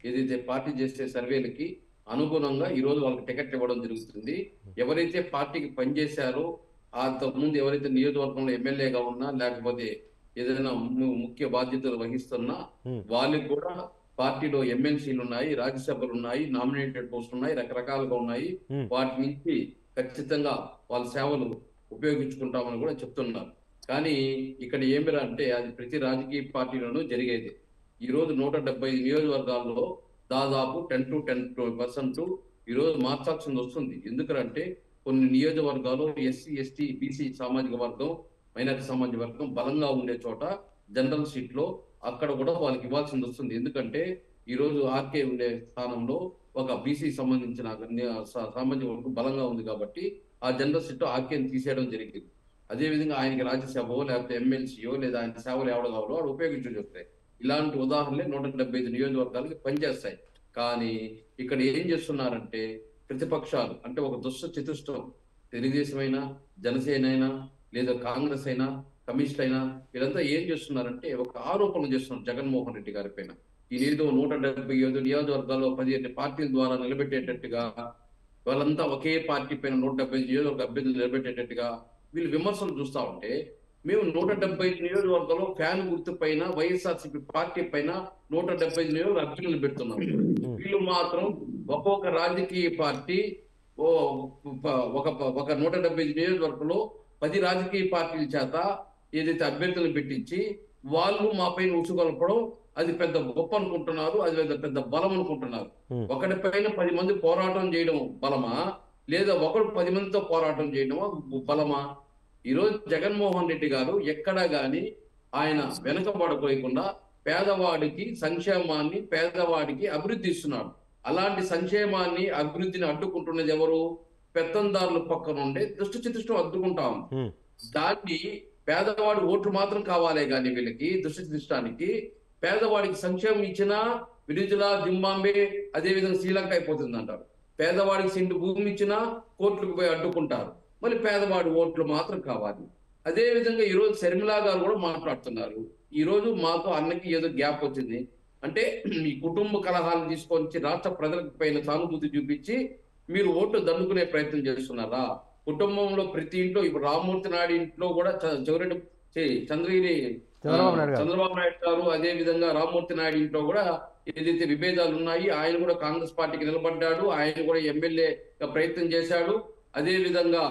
ఏదైతే పార్టీ చేసే సర్వేలకి అనుగుణంగా ఈరోజు వాళ్ళకి టికెట్ ఇవ్వడం జరుగుతుంది. ఎవరైతే పార్టీకి పనిచేశారో, అంతకుముందు ఎవరైతే నియోజకవర్గంలో ఎమ్మెల్యేగా ఉన్నా లేకపోతే ఏదైనా ముఖ్య బాధ్యతలు వహిస్తున్నా వాళ్ళకి కూడా పార్టీలో ఎమ్మెల్సీలు ఉన్నాయి, రాజ్యసభలు ఉన్నాయి, నామినేటెడ్ పోస్టులు ఉన్నాయి, రకరకాలుగా ఉన్నాయి. వాటి నుంచి ఖచ్చితంగా వాళ్ళ సేవలు ఉపయోగించుకుంటామని కూడా చెప్తున్నారు. కానీ ఇక్కడ ఏమిరా అంటే అది ప్రతి రాజకీయ పార్టీలోనూ జరిగేది. ఈ రోజు 175 నియోజకవర్గాల్లో దాదాపు 10 to 10% ఈరోజు మార్చాల్సింది వస్తుంది. ఎందుకంటే కొన్ని నియోజకవర్గాలు ఎస్సీ, ఎస్టీ, బీసీ సామాజిక వర్గం, మైనారిటీ సామాజిక వర్గం బలంగా ఉండే చోట జనరల్ సీట్ లో అక్కడ కూడా వాళ్ళకి ఇవ్వాల్సింది వస్తుంది. ఎందుకంటే ఈ రోజు ఆర్కే ఉండే స్థానంలో ఒక బీసీ సంబంధించిన సామాజిక వర్గం బలంగా ఉంది కాబట్టి ఆ జనరల్ సీట్ లో ఆర్కేని తీసేయడం జరిగింది. అదేవిధంగా ఆయనకి రాజ్యసభ లేకపోతే ఎమ్మెల్సీయో లేదా ఆయన సేవలు ఎవడ కావాలో వాడు ఉపయోగించుకొని వస్తాయి. ఇలాంటి ఉదాహరణలే 175 నియోజకవర్గాలకి పనిచేస్తాయి. కానీ ఇక్కడ ఏం చేస్తున్నారంటే ప్రతిపక్షాలు అంటే ఒక దుష్ట చతుష్టం, తెలుగుదేశం అయినా, జనసేన అయినా, లేదా కాంగ్రెస్ అయినా, కమ్యూనిస్ట్ అయినా, వీళ్ళంతా ఏం చేస్తున్నారంటే ఒక ఆరోపణలు చేస్తున్నారు జగన్మోహన్ రెడ్డి గారి పైన. ఈయనేదో 175 నియోజకవర్గాల్లో 15 పార్టీల ద్వారా నిలబెట్టేటట్టుగా, వాళ్ళంతా ఒకే పార్టీ పైన 175 నియోజకవర్గ అభ్యర్థులు నిలబెట్టేటట్టుగా వీళ్ళు విమర్శలు చూస్తా ఉంటే, మేము 175 నియోజకవర్గాల్లో ఫ్యాన్ గుర్తు పైన వైఎస్ఆర్సీపీ పార్టీ పైన 175 నియోజకవర్గ అభ్యర్థులు పెడుతున్నాం. వీళ్ళు మాత్రం ఒక్కొక్క రాజకీయ పార్టీ ఒక 175 నియోజకవర్గంలో 10 రాజకీయ పార్టీల చేత ఏదైతే అభ్యర్థులను పెట్టించి వాళ్ళు మా పైన ఉసుగొల్పడం అది పెద్ద గొప్ప అనుకుంటున్నారు, అది పెద్ద బలం అనుకుంటున్నారు. ఒకటి పైన 10 మంది పోరాటం చేయడం బలమా, లేదా ఒకరు 10 మందితో పోరాటం చేయడమా బలమా? ఈరోజు జగన్మోహన్ రెడ్డి గారు ఎక్కడా గాని ఆయన వెనకబడకోకుండా పేదవాడికి సంక్షేమాన్ని, పేదవాడికి అభివృద్ధి ఇస్తున్నాడు. అలాంటి సంక్షేమాన్ని, అభివృద్ధిని అడ్డుకుంటున్నది ఎవరు? పెత్తందారుల పక్కన ఉండే దుష్ట చతుష్టం అడ్డుకుంటాం. దాన్ని పేదవాడి ఓట్లు మాత్రం కావాలే కానీ వీళ్ళకి దుష్ట చతుష్టానికి పేదవాడికి సంక్షేమం ఇచ్చినా వెనిజులా, జింబాబ్వే, అదే విధంగా శ్రీలంక అయిపోతుంది అంటారు. పేదవాడికి సెంటు భూమి ఇచ్చినా కోర్టులకు పోయి అడ్డుకుంటారు. మళ్ళీ పేదవాడి ఓట్లు మాత్రం కావాలి. అదే విధంగా ఈరోజు శర్మిలా గారు కూడా మాట్లాడుతున్నారు. ఈ రోజు మాకు అన్నకి ఏదో గ్యాప్ వచ్చింది అంటే మీ కుటుంబ కలహాలను తీసుకొని రాష్ట్ర ప్రజలకు పైన సానుభూతి చూపించి మీరు ఓట్లు దండుకునే ప్రయత్నం చేస్తున్నారా? కుటుంబంలో ప్రతి ఇంట్లో ఇప్పుడు రామ్మూర్తి నాయుడు ఇంట్లో కూడా చంద్రగిరి చంద్రబాబు నాయుడు గారు, అదే విధంగా రామ్మూర్తి నాయుడు ఇంట్లో కూడా ఏదైతే విభేదాలు ఉన్నాయి, ఆయన కూడా కాంగ్రెస్ పార్టీకి నిలబడ్డాడు, ఆయన కూడా ఎమ్మెల్యే ప్రయత్నం చేశాడు, అదే విధంగా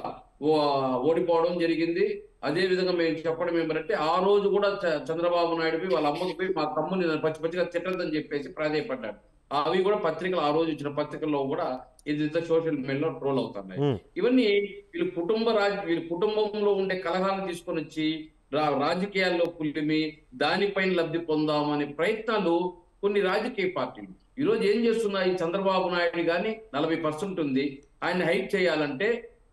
ఓడిపోవడం జరిగింది. అదే విధంగా మేము చెప్పడం ఏమంటే ఆ రోజు కూడా చంద్రబాబు నాయుడు వాళ్ళ అమ్మకి పోయి మా తమ్ముని పచ్చి పచ్చిగా తిట్టదని చెప్పేసి ప్రాధాయపడ్డాడు. అవి కూడా పత్రికలు ఆ రోజు ఇచ్చిన పత్రికల్లో కూడా ఏదైతే సోషల్ మీడియాలో ట్రోల్ అవుతున్నాయి. ఇవన్నీ వీళ్ళ కుటుంబంలో ఉండే కలహాలను తీసుకొని వచ్చి రాజకీయాల్లో పులిమి దానిపైన లబ్ధి పొందామనే ప్రయత్నాలు కొన్ని రాజకీయ పార్టీలు ఈరోజు ఏం చేస్తున్నాయి? చంద్రబాబు నాయుడు గాని 40% ఉంది, ఆయన హైట్ చేయాలంటే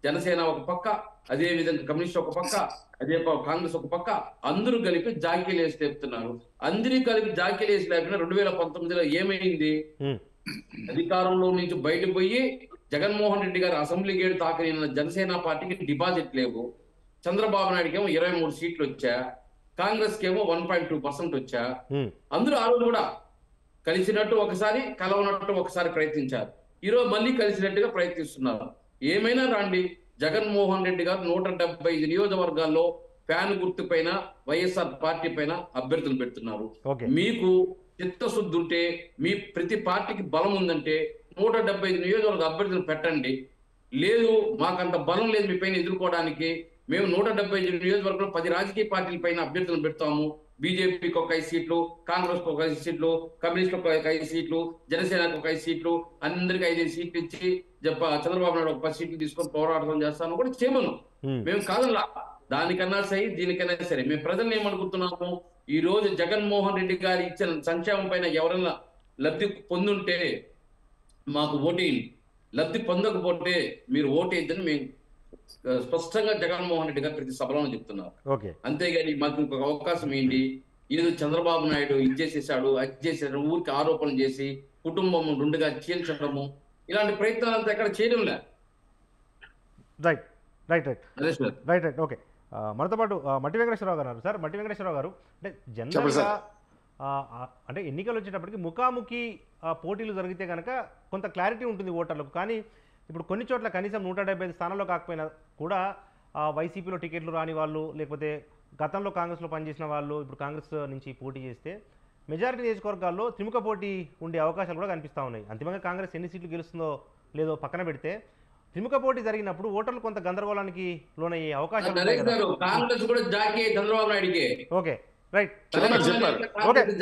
జనసేన ఒక పక్క, అదే విధంగా కమ్యూనిస్ట్ ఒక పక్క, అదే కాంగ్రెస్ ఒక పక్క, అందరూ కలిపి జాకీలు వేసి లేపుతున్నారు. అందరూ కలిపి జాకీలు వేసి లేపిన 2019లో ఏమైంది? అధికారంలో నుంచి బయటకు పోయి జగన్మోహన్ రెడ్డి గారు అసెంబ్లీ గేట్ తాకని జనసేన పార్టీకి డిపాజిట్ లేవు. చంద్రబాబు నాయుడుకి ఏమో 23 సీట్లు వచ్చా, కాంగ్రెస్ కి ఏమో 1.2% వచ్చా. అందరూ ఆ రోజు కూడా కలిసినట్టు ఒకసారి, కలవనట్టు ఒకసారి ప్రయత్నించారు. ఈరోజు మళ్ళీ కలిసినట్టుగా ప్రయత్నిస్తున్నారు. ఏమైనా రాండి, జగన్మోహన్ రెడ్డి గారు 175 నియోజకవర్గాల్లో ఫ్యాన్ గుర్తు పైన వైఎస్ఆర్ పార్టీ పైన అభ్యర్థులు పెడుతున్నారు. మీకు చిత్తశుద్ధి ఉంటే, మీ ప్రతి పార్టీకి బలం ఉందంటే 175 నియోజకవర్గ అభ్యర్థులు పెట్టండి. లేదు మాకంత బలం లేదు మీ పైన ఎదుర్కోవడానికి, మేము 175 నియోజకవర్గంలో 10 రాజకీయ పార్టీల పైన అభ్యర్థులను పెడతాము. బీజేపీకి ఒక 5 సీట్లు, కాంగ్రెస్ కు ఒక 5 సీట్లు, కమ్యూనిస్ట్ ఒక 5 సీట్లు, జనసేనకు ఒక 5 సీట్లు, అందరికి 5 సీట్లు ఇచ్చి చంద్రబాబు నాయుడు ఒక 10 సీట్లు తీసుకొని పోరాటం చేస్తాను కూడా చేయమను. మేము కాదల్లా, దానికన్నా సరే దీనికన్నా సరే మేము ప్రజల్ని ఏమనుకుంటున్నాము? ఈ రోజు జగన్మోహన్ రెడ్డి గారు ఇచ్చిన సంక్షేమం పైన ఎవరైనా లబ్ధి పొందుంటే మాకు ఓటేయండి, లబ్ధి పొందకపోతే మీరు ఓటేద్దని మేము స్పష్టంగా జగన్మోహన్ రెడ్డి గారు ప్రతి సభలో చెప్తున్నారు. అంతేగాని మాకు ఇంకొక అవకాశం ఏంటి? ఏదో చంద్రబాబు నాయుడు ఇది చేసేసాడు, అది చేసేసాడు, ఊరికి ఆరోపణలు చేసి కుటుంబం 2గా చీల్చడము, ఇలాంటి ప్రయత్నాలు అంతా ఎక్కడ చేయడం లేదు. Right okay. మనతో పాటు మట్టి వెంకటేశ్వరరావు గారు సార్. మట్టి వెంకటేశ్వరరావు గారు, అంటే జనరల్గా అంటే ఎన్నికలు వచ్చేటప్పటికి ముఖాముఖి పోటీలు జరిగితే కనుక కొంత క్లారిటీ ఉంటుంది ఓటర్లకు. కానీ ఇప్పుడు కొన్ని చోట్ల కనీసం 175 స్థానాల్లో కాకపోయినా కూడా వైసీపీలో టికెట్లు రాని వాళ్ళు, లేకపోతే గతంలో కాంగ్రెస్లో పనిచేసిన వాళ్ళు ఇప్పుడు కాంగ్రెస్ నుంచి పోటీ చేస్తే మెజారిటీ నియోజకవర్గాల్లో త్రిముఖ పోటీ ఉండే అవకాశాలు కూడా కనిపిస్తూ ఉన్నాయి. అంతిమంగా కాంగ్రెస్ ఎన్ని సీట్లు గెలుస్తుందో లేదో పక్కన పెడితే త్రిముఖ పోటీ జరిగినప్పుడు ఓటర్లు కొంత గందరగోళానికి లోనయ్యే అవకాశాలు ఉన్నాయి నరేష్ కదా. గారు కాంగ్రెస్ కూడా జాకీ చంద్రబాబు నాయుడికి ఓకే రైట్ చెప్పారు.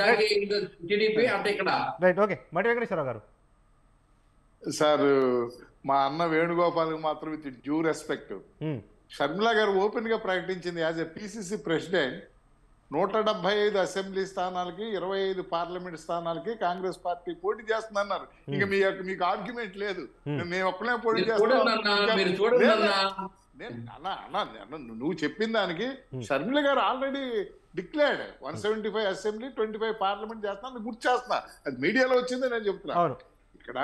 జాకీ టీడీపీ అంటే ఇక్కడ రైట్ ఓకే మటి వెంకటేశ్వరరావు గారు. సార్ మా అన్న వేణుగోపాల్ మాత్రం విత్ డ్యూ రెస్పెక్ట్, షర్మిల గారు ఓపెన్ గా ప్రకటించింది as a PCC president 175 assembly స్థానాలకి 25 పార్లమెంట్ స్థానాలకి కాంగ్రెస్ పార్టీ పోటీ చేస్తుందన్నారు. ఇంకా మీకు ఆర్గ్యుమెంట్ లేదు, మేము ఒక్కనే పోటీ మీరు చూడండి నువ్వు చెప్పిన దానికి షర్మిల గారు ఆల్రెడీ డిక్లేర్డ్ 175 అసెంబ్లీ 25 పార్లమెంట్ చేస్తున్నా గుర్తు చేస్తున్నా. అది మీడియాలో వచ్చింది నేను చెప్తున్నా. ఇక్కడ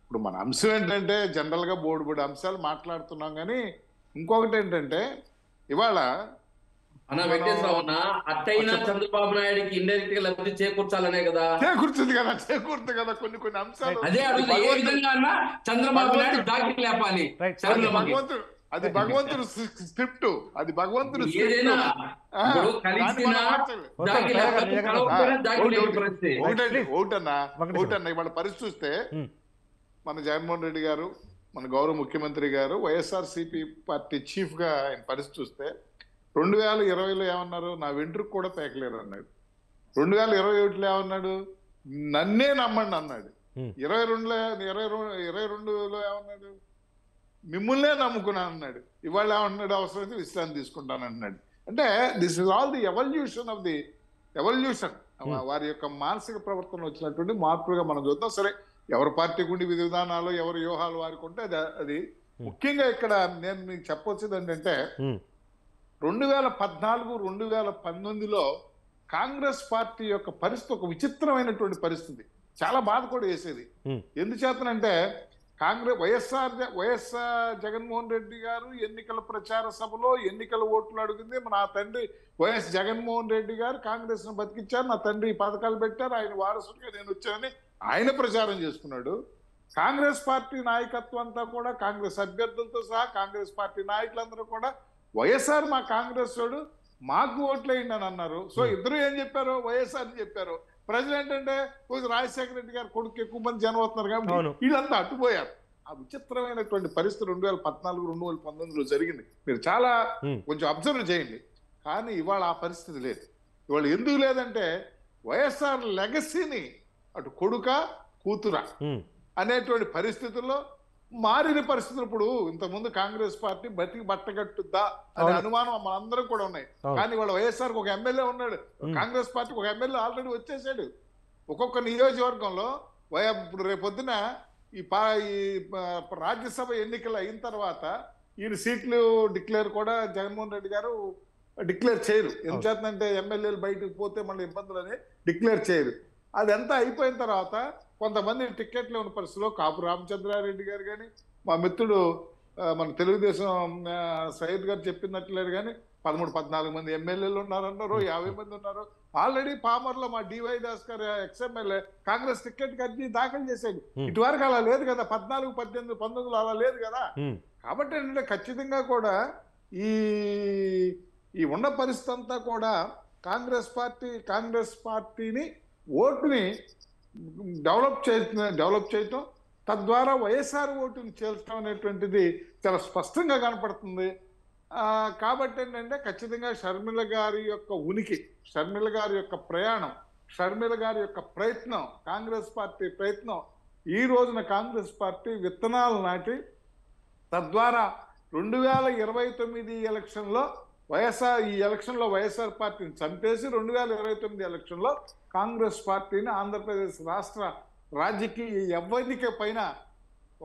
ఇప్పుడు మన అంశం ఏంటంటే జనరల్ గా బోర్డు అంశాలు మాట్లాడుతున్నాం, కానీ ఇంకొకటి ఏంటంటే ఇవాళ అన్న వెంకటేశ్వరరావు అన్న అట్టయినా చంద్రబాబు నాయుడికి ఇండైరెక్ట్ గా లబ్ధి చేకూర్చాలనే కదా. చేకూరుతుంది కదా కొన్ని అంశాలు. అదే అడుగుతా, ఏ విధంగా అన్నా చంద్రబాబు నాయుడు దాకి లేపాలి. అది భగవంతుడు స్క్రిప్ట్, అది భగవంతుడు ఏదైనా ఒకటన్నా ఇవాళ పరిస్థితి చూస్తే మన జగన్మోహన్ రెడ్డి గారు, మన గౌరవ ముఖ్యమంత్రి గారు వైఎస్ఆర్సీపీ పార్టీ చీఫ్ గా ఆయన పరిస్థితి చూస్తే 2020లో ఏమన్నారు, నా వెంట్రుకు కూడా పేకలేరు అన్నాడు. 2021లో ఏమన్నాడు, నన్నే నమ్మండి అన్నాడు. 2022లో ఏమన్నాడు, మిమ్మల్నే నమ్ముకున్నాను అన్నాడు. ఇవాళ ఏమన్నాడు, అవసరమైతే విశ్రాంతి తీసుకుంటాను అన్నాడు. అంటే this is all the evolution of the evolution. వారి యొక్క మానసిక ప్రవర్తన వచ్చినటువంటి మార్పులుగా మనం చూద్దాం. సరే, ఎవరి పార్టీకి ఉండి విధి విధానాలు, ఎవరి వ్యూహాలు వారికి ఉంటే అది ముఖ్యంగా ఇక్కడ నేను మీకు చెప్పొచ్చేది ఏంటంటే 2014, 2019లో కాంగ్రెస్ పార్టీ యొక్క పరిస్థితి ఒక విచిత్రమైనటువంటి పరిస్థితి, చాలా బాధ కూడా వేసేది. ఎందుచేతనంటే వైఎస్ జగన్మోహన్ రెడ్డి గారు ఎన్నికల ప్రచార సభలో ఎన్నికల ఓట్లు అడిగింది. నా తండ్రి వైఎస్ జగన్మోహన్ రెడ్డి గారు కాంగ్రెస్ ను బతికించారు, నా తండ్రి ఈ పథకాలు పెట్టారు, ఆయన వారసుడిగా నేను వచ్చానని ఆయన ప్రచారం చేసుకున్నాడు. కాంగ్రెస్ పార్టీ నాయకత్వం అంతా కూడా, కాంగ్రెస్ అభ్యర్థులతో సహా కాంగ్రెస్ పార్టీ నాయకులందరూ కూడా వైఎస్ఆర్ మా కాంగ్రెస్ వాడు, మాకు ఓట్లేయండి అని అన్నారు. సో ఇద్దరు ఏం చెప్పారు, వైఎస్ఆర్ అని చెప్పారు. ప్రజలు ఏంటంటే రాజశేఖర రెడ్డి గారు కొడుకు ఎక్కువ మంది జనం అవుతున్నారు కాబట్టి వీళ్ళంతా అడ్డుపోయారు. ఆ విచిత్రమైనటువంటి పరిస్థితి 2014, 2019లో జరిగింది. మీరు చాలా కొంచెం అబ్జర్వ్ చేయండి. కానీ ఇవాళ ఆ పరిస్థితి లేదు. ఇవాళ ఎందుకు లేదంటే వైఎస్ఆర్ లెగసీని అటు కొడుక కూతురా అనేటువంటి పరిస్థితుల్లో మారిన పరిస్థితులు. ఇప్పుడు ఇంతకుముందు కాంగ్రెస్ పార్టీ బతికి బట్టగట్టుద్దా అనే అనుమానం మనందరం కూడా ఉన్నాయి. కానీ వాళ్ళ వైఎస్ఆర్ ఒక ఎమ్మెల్యే ఉన్నాడు, కాంగ్రెస్ పార్టీకి ఒక ఎమ్మెల్యే ఆల్రెడీ వచ్చేసాడు. ఒక్కొక్క నియోజకవర్గంలో ఇప్పుడు రేపొద్దున ఈ రాజ్యసభ ఎన్నికలు అయిన తర్వాత ఈయన సీట్లు డిక్లేర్ కూడా జగన్మోహన్ రెడ్డి గారు డిక్లేర్ చేయరు. ఎందుచేతంటే ఎమ్మెల్యేలు బయటకు పోతే మళ్ళీ ఇబ్బందులని డిక్లేర్ చేయరు. అదంతా అయిపోయిన తర్వాత కొంతమంది టిక్కెట్లు ఉన్న పరిస్థితిలో కాపు రామచంద్రారెడ్డి గారు కానీ, మా మిత్రుడు మన తెలుగుదేశం సయ్యద్ గారు చెప్పినట్లేదు కానీ 13-14 మంది ఎమ్మెల్యేలు ఉన్నారన్నారు, 50 మంది ఉన్నారు. ఆల్రెడీ పామర్లో మా డివై దాస్ గారు ఎక్స్ఎమ్మెల్యే కాంగ్రెస్ టికెట్ అర్జీ దాఖలు చేశాడు. ఇటువరకు అలా లేదు కదా, 14, 18, 19లో అలా లేదు కదా. కాబట్టి ఏంటంటే ఖచ్చితంగా కూడా ఈ ఉన్న పరిస్థితి అంతా కూడా కాంగ్రెస్ పార్టీని ఓటుని డెవలప్ చేయటం, తద్వారా వైఎస్ఆర్ ఓటుని చేర్చడం అనేటువంటిది చాలా స్పష్టంగా కనపడుతుంది. కాబట్టి ఏంటంటే ఖచ్చితంగా షర్మిల గారి యొక్క ఉనికి, షర్మిల గారి యొక్క ప్రయాణం, షర్మిల గారి యొక్క ప్రయత్నం, కాంగ్రెస్ పార్టీ ప్రయత్నం ఈ రోజున కాంగ్రెస్ పార్టీ విత్తనాలు నాటి తద్వారా 2029 ఎలక్షన్లో వైఎస్ఆర్ పార్టీని చంపేసి 2029 ఎలక్షన్లో కాంగ్రెస్ పార్టీని ఆంధ్రప్రదేశ్ రాష్ట్ర రాజకీయ ఎవ్వరిక పైన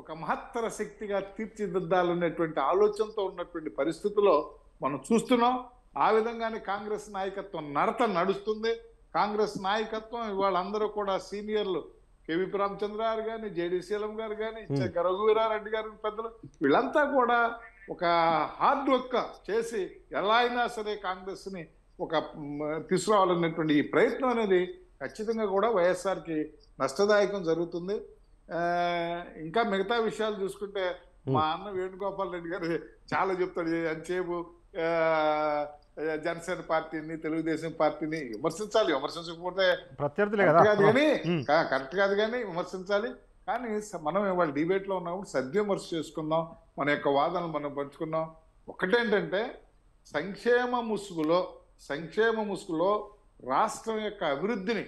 ఒక మహత్తర శక్తిగా తీర్చిదిద్దాలనేటువంటి ఆలోచనతో ఉన్నటువంటి పరిస్థితుల్లో మనం చూస్తున్నాం. ఆ విధంగానే కాంగ్రెస్ నాయకత్వం నడుస్తుంది. కాంగ్రెస్ నాయకత్వం ఇవాళ అందరూ కూడా సీనియర్లు కేవీపీ రామచంద్ర గారు కానీ, జేడీ శీలం గారు కానీ, రఘువీరారెడ్డి గారు పెద్దలు, వీళ్ళంతా కూడా ఒక హార్డ్ వర్క్ చేసి ఎలా అయినా సరే కాంగ్రెస్ ని ఒక తీసుకురావాలనేటువంటి ఈ ప్రయత్నం అనేది ఖచ్చితంగా కూడా వైఎస్ఆర్కి నష్టదాయకం జరుగుతుంది. ఇంకా మిగతా విషయాలు చూసుకుంటే మా అన్న వేణుగోపాల్ రెడ్డి గారు చాలా చెప్తాడు. అంచేపు జనసేన పార్టీని తెలుగుదేశం పార్టీని విమర్శించాలి, విమర్శించకపోతే ప్రత్యర్థులే కదా. కరెక్ట్ కాదు కానీ ఉమ్. కరెక్ట్ కాదు కానీ విమర్శించాలి. కానీ మనం ఇవాళ డిబేట్ లో ఉన్నప్పుడు సద్విమర్శ చేసుకుందాం, మన యొక్క వాదనలు మనం పంచుకుందాం. ఒకటేంటంటే సంక్షేమ ముసుగులో రాష్ట్రం యొక్క అభివృద్ధిని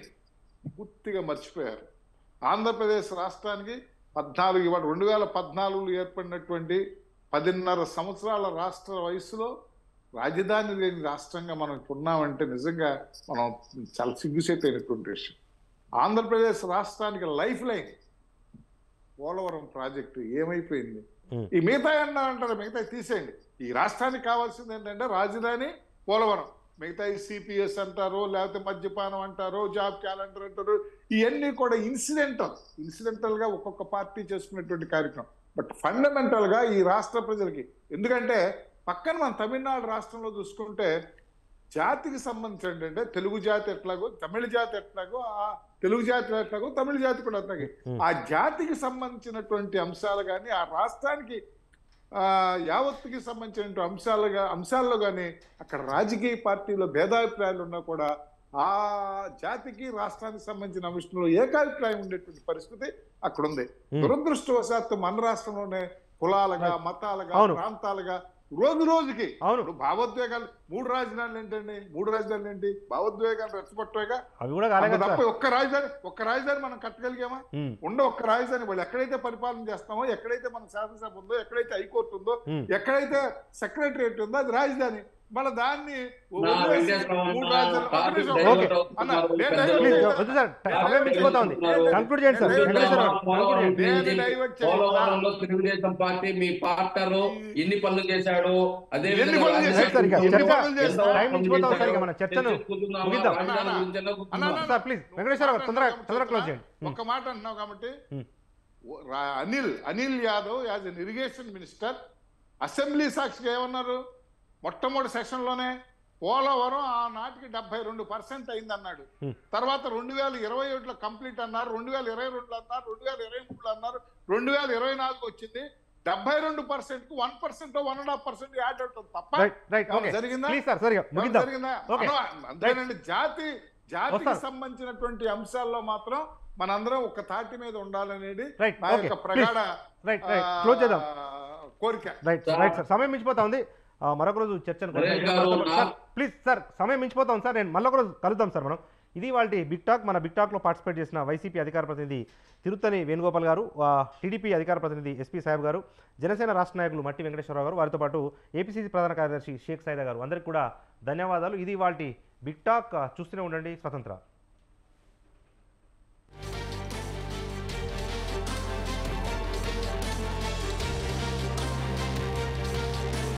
పూర్తిగా మర్చిపోయారు. ఆంధ్రప్రదేశ్ రాష్ట్రానికి 2014 ఏర్పడినటువంటి 10.5 సంవత్సరాల రాష్ట్ర వయసులో రాజధాని లేని రాష్ట్రంగా మనం ఉన్నామంటే నిజంగా మనం చాలా సిగ్గుసేటైనటువంటి విషయం. ఆంధ్రప్రదేశ్ రాష్ట్రానికి లైఫ్ లైన్ పోలవరం ప్రాజెక్టు ఏమైపోయింది? ఈ మిగతా అంటారు, మిగతా తీసేయండి. ఈ రాష్ట్రానికి కావాల్సింది ఏంటంటే రాజధాని, పోలవరం. మిగతా సిపిఎస్ అంటారు, లేకపోతే మద్యపానం అంటారు, జాబ్ క్యాలెండర్ అంటారు, ఇవన్నీ కూడా ఇన్సిడెంటల్ గా ఒక్కొక్క పార్టీ చేసుకునేటువంటి కార్యక్రమం. బట్ ఫండమెంటల్ గా ఈ రాష్ట్ర ప్రజలకి, ఎందుకంటే పక్కన మన తమిళనాడు రాష్ట్రంలో చూసుకుంటే జాతికి సంబంధించి ఏంటంటే తెలుగు జాతి ఎట్లాగో తమిళ జాతి ఎట్లాగో, ఆ తెలుగు జాతి ఎట్లాగో తమిళ జాతి కూడా అట్లాగే, ఆ జాతికి సంబంధించినటువంటి అంశాలు కానీ, ఆ రాష్ట్రానికి యావత్తుకి సంబంధించిన అంశాల్లో కానీ అక్కడ రాజకీయ పార్టీలో భేదాభిప్రాయాలు ఉన్నా కూడా ఆ జాతికి రాష్ట్రానికి సంబంధించిన అంశంలో ఏకాభిప్రాయం ఉండేటువంటి పరిస్థితి అక్కడ ఉంది. దురదృష్టవశాత్తు మన రాష్ట్రంలోనే కులాలుగా, మతాలుగా, ప్రాంతాలుగా రోజుకి భావోద్వేగాలు 3 రాజధానులు ఏంటండి? 3 రాజధానులు ఏంటి? భావోద్వేగాలు రెచ్చగొట్టేగా అవి కూడా తప్ప ఒక్క రాజధాని మనం కట్టగలిగామా? ఒక్క రాజధాని వాళ్ళు ఎక్కడైతే పరిపాలన చేస్తామో, ఎక్కడైతే మన శాసనసభ ఉందో, ఎక్కడైతే హైకోర్టు ఉందో, ఎక్కడైతే సెక్రటరియట్ ఉందో అది రాజధాని. మళ్ళీ దాన్ని తెలుగుదేశం పార్టీ మీ పార్ట్నర్ ఎన్ని పనులు చేశాడు, అదే ఒక్క మాట అంటున్నావు కాబట్టి అనిల్ యాదవ్ యాజ్ ఎన్ ఇరిగేషన్ మినిస్టర్ అసెంబ్లీ సాక్షిగా ఏమన్నారు? మొట్టమొదటి సెషన్ లోనే పోలవరం ఆ నాటికి 72% అయిందన్నాడు. తర్వాత 2021లో కంప్లీట్ అన్నారు, 2022 అన్నారు, 2023 అన్నారు, 2024 వచ్చింది. 72% 1% 1.5% యాడ్ అవుతుంది తప్ప జరిగిందా? అంతేనండి. జాతికి సంబంధించినటువంటి అంశాల్లో మాత్రం మనందరం ఒక తాటి మీద ఉండాలనేది నా యొక్క ప్రగాఢ కోరిక. సమయం మించిపోతా ఉంది, మరొక రోజు చర్చను ప్లీజ్ సార్. సమయం మించిపోతా ఉంది సార్, నేను మళ్ళొక రోజు కలుద్దాం సార్ మనం. ఇది వాళ్ళ బిగ్ టాక్. మన బిగ్ టాక్లో పార్టిసిపేట్ చేసిన వైసీపీ అధికార ప్రతినిధి తిరుత్తని వేణుగోపాల్ గారు, టీడీపీ అధికార ప్రతినిధి ఎస్పీ సాహెబ్ గారు, జనసేన రాష్ట్ర నాయకులు మట్టి వెంకటేశ్వరరావు గారు, వారితో పాటు ఏపీసీసీ ప్రధాన కార్యదర్శి షేక్ సైదా గారు, అందరికీ కూడా ధన్యవాదాలు. ఇది వాళ్ళ బిగ్ టాక్. చూస్తూనే ఉండండి స్వతంత్ర.